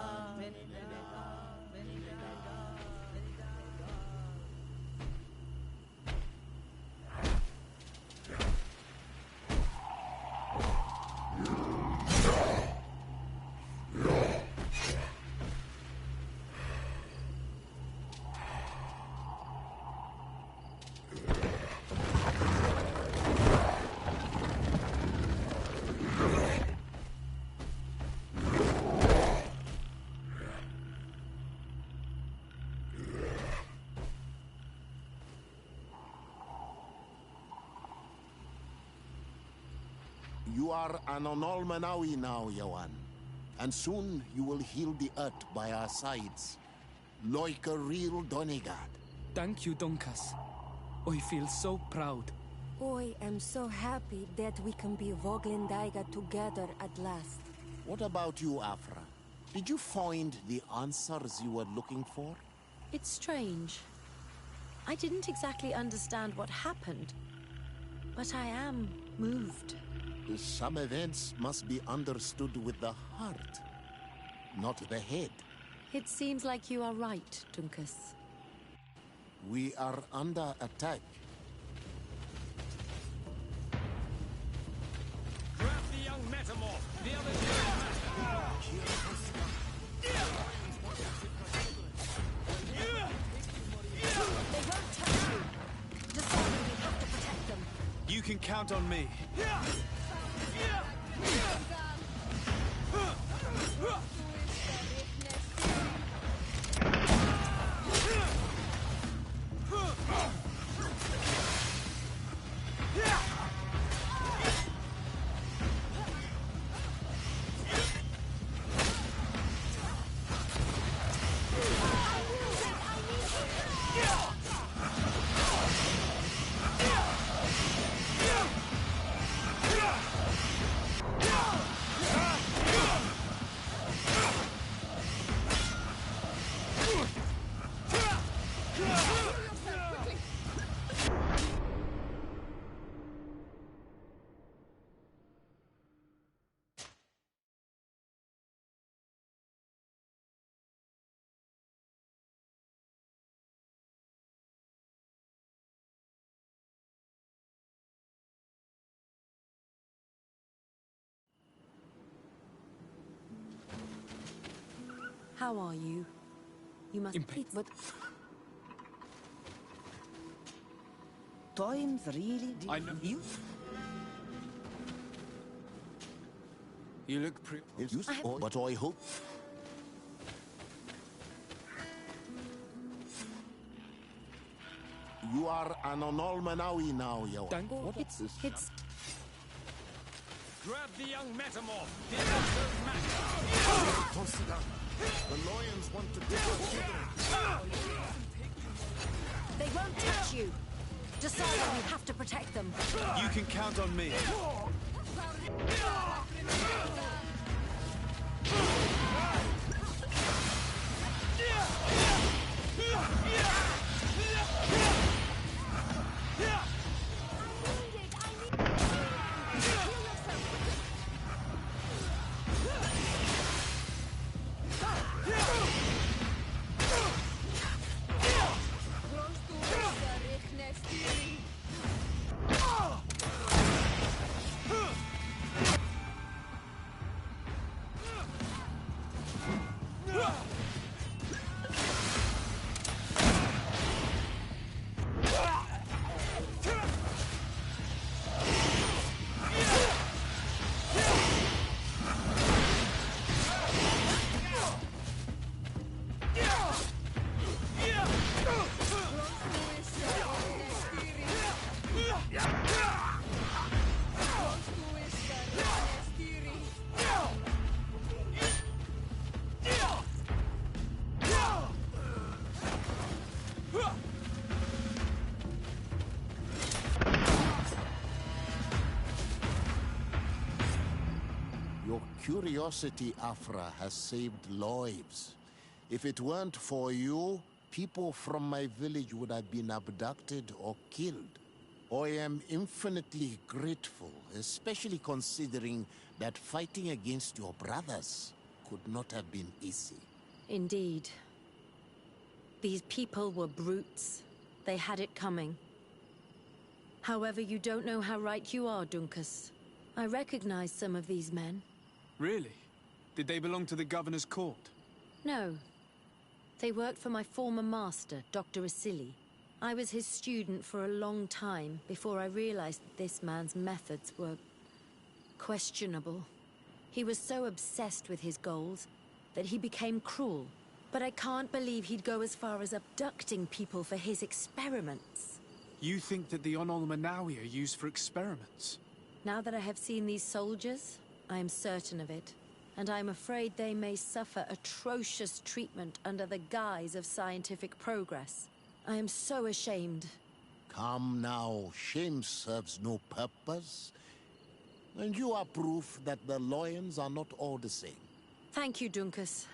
You are an Onol Manawi now, Yawan. And soon you will heal the earth by our sides. Like a real Donegad. Thank you, Dunkas. I feel so proud. I am so happy that we can be Voglendaiga together at last. What about you, Afra? Did you find the answers you were looking for? It's strange. I didn't exactly understand what happened, but I am moved. Some events must be understood with the heart, not the head. It seems like you are right, Dunkas. We are under attack. Grab the young metamorph. The other They won't touch you. Decided we have to protect them. You can count on me. How are you? You must be, but... Times really... I know. You look pretty... But I hope... You are an Onolmanawi now, Yawa. What is this? It's... Grab the young metamorph! Toss it up. The lions want to take us with them. They won't touch you. Decide that we have to protect them. You can count on me. Your curiosity, Afra, has saved lives. If it weren't for you, people from my village would have been abducted or killed. I am infinitely grateful, especially considering that fighting against your brothers could not have been easy. Indeed. These people were brutes. They had it coming. However, you don't know how right you are, Dunkus. I recognize some of these men. Really? Did they belong to the governor's court? No. They worked for my former master, Dr. Asili. I was his student for a long time before I realized that this man's methods were questionable. He was so obsessed with his goals that he became cruel. But I can't believe he'd go as far as abducting people for his experiments. You think that the Onolmanawi are used for experiments? Now that I have seen these soldiers, I am certain of it. And I'm afraid they may suffer atrocious treatment under the guise of scientific progress. I am so ashamed. Come now, shame serves no purpose. And you are proof that the lions are not all the same. Thank you, Dunkus.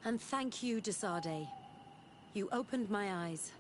And thank you, Desade. You opened my eyes.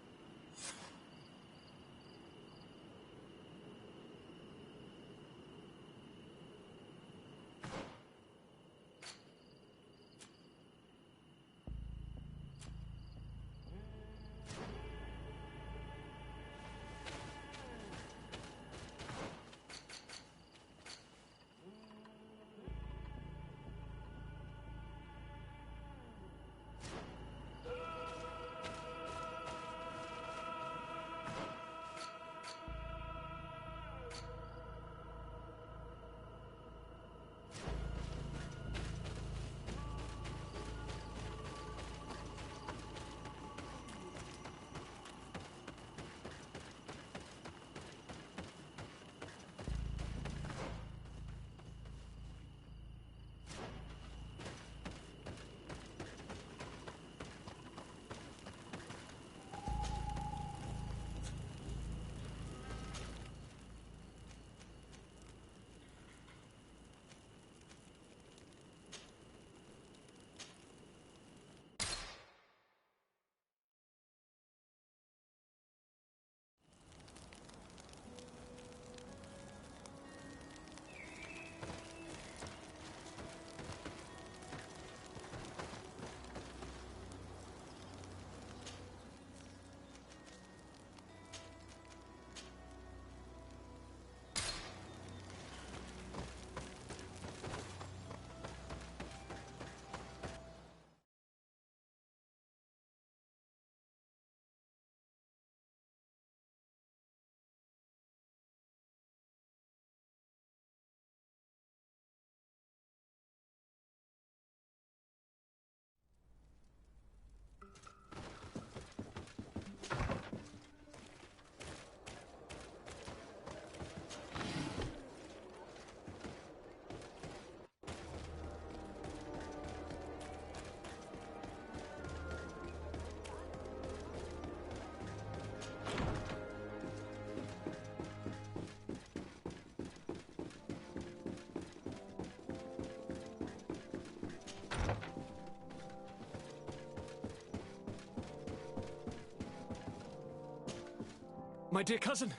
My dear cousin,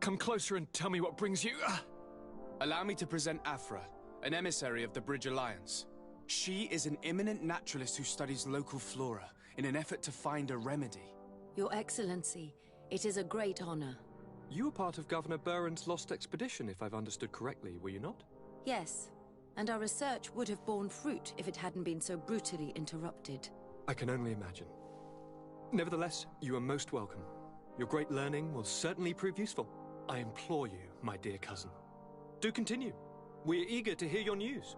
come closer and tell me what brings you... Allow me to present Afra, an emissary of the Bridge Alliance. She is an eminent naturalist who studies local flora in an effort to find a remedy. Your Excellency, it is a great honor. You were part of Governor Burren's lost expedition, if I've understood correctly, were you not? Yes, and our research would have borne fruit if it hadn't been so brutally interrupted. I can only imagine. Nevertheless, you are most welcome. Your great learning will certainly prove useful. I implore you, my dear cousin. Do continue. We are eager to hear your news.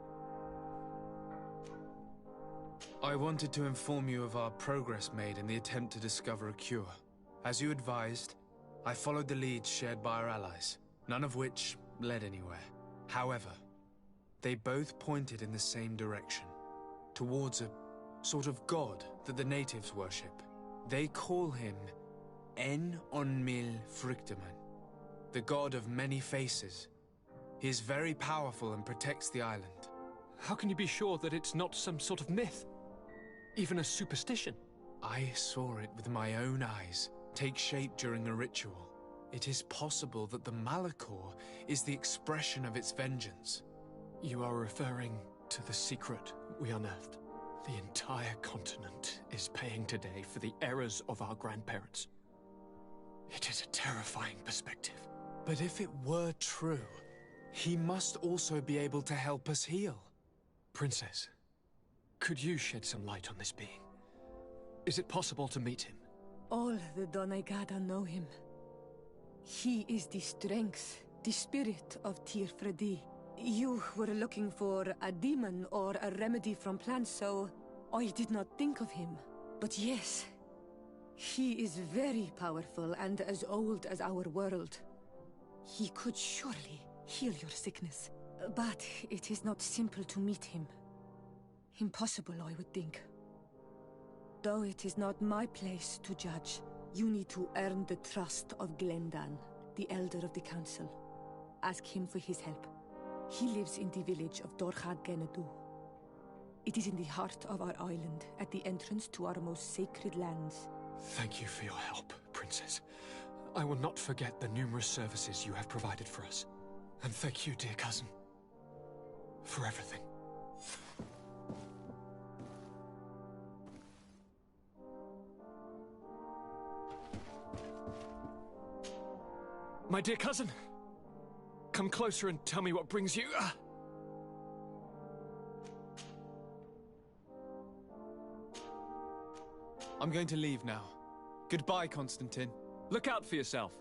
I wanted to inform you of our progress made in the attempt to discover a cure. As you advised, I followed the leads shared by our allies, none of which led anywhere. However, they both pointed in the same direction, towards a sort of god that the natives worship. They call him En-on-mil Frictaman, the god of many faces. He is very powerful and protects the island. How can you be sure that it's not some sort of myth? Even a superstition? I saw it with my own eyes take shape during a ritual. It is possible that the Malachor is the expression of its vengeance. You are referring to the secret we unearthed. The entire continent is paying today for the errors of our grandparents. It is a terrifying perspective. But if it were true, he must also be able to help us heal. Princess, could you shed some light on this being? Is it possible to meet him? All the Donegada know him. He is the strength, the spirit of Tirfredi. You were looking for a demon or a remedy from plants, so I did not think of him. But yes, he is very powerful and as old as our world. He could surely heal your sickness. But it is not simple to meet him. Impossible, I would think. Though it is not my place to judge, you need to earn the trust of Glendan, the Elder of the Council. Ask him for his help. He lives in the village of Dorchad Genadu. It is in the heart of our island, at the entrance to our most sacred lands. Thank you for your help, Princess. I will not forget the numerous services you have provided for us. And thank you, dear cousin, for everything. My dear cousin, come closer and tell me what brings you... I'm going to leave now. Goodbye, Constantine. Look out for yourself.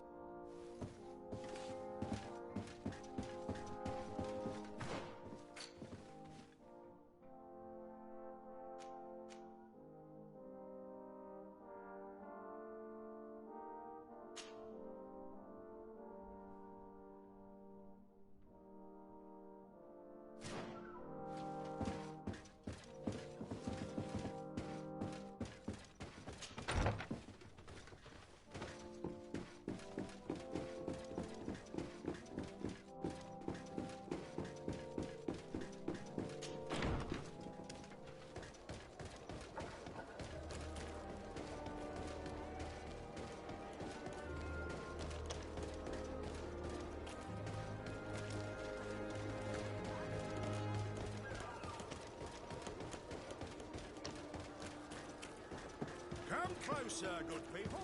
Come closer, good people.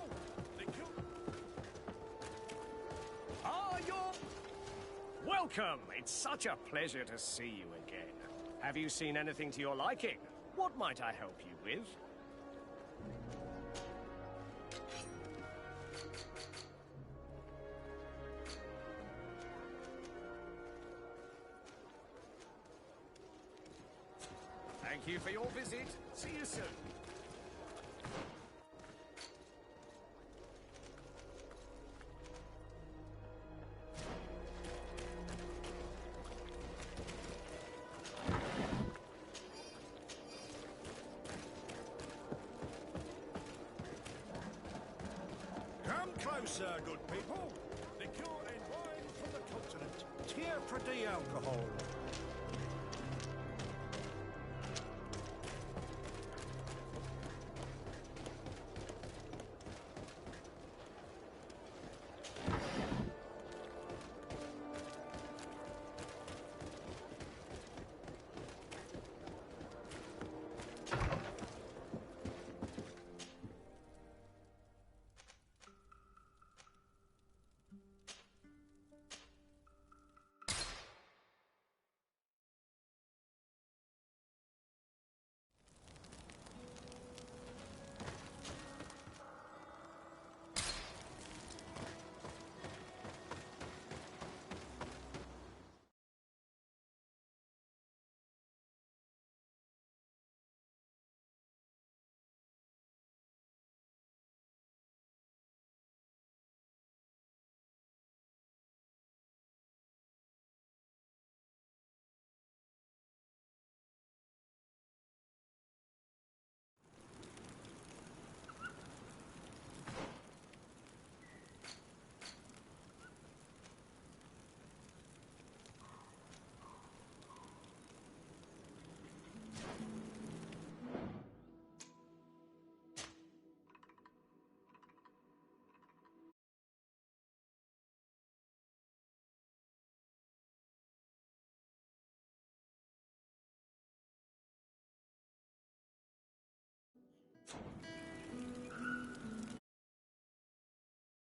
Welcome! It's such a pleasure to see you again. Have you seen anything to your liking? What might I help you with? Thank you for your visit. See you soon. Closer, good people. Liqueur and wine from the continent. Tirfredi alcohol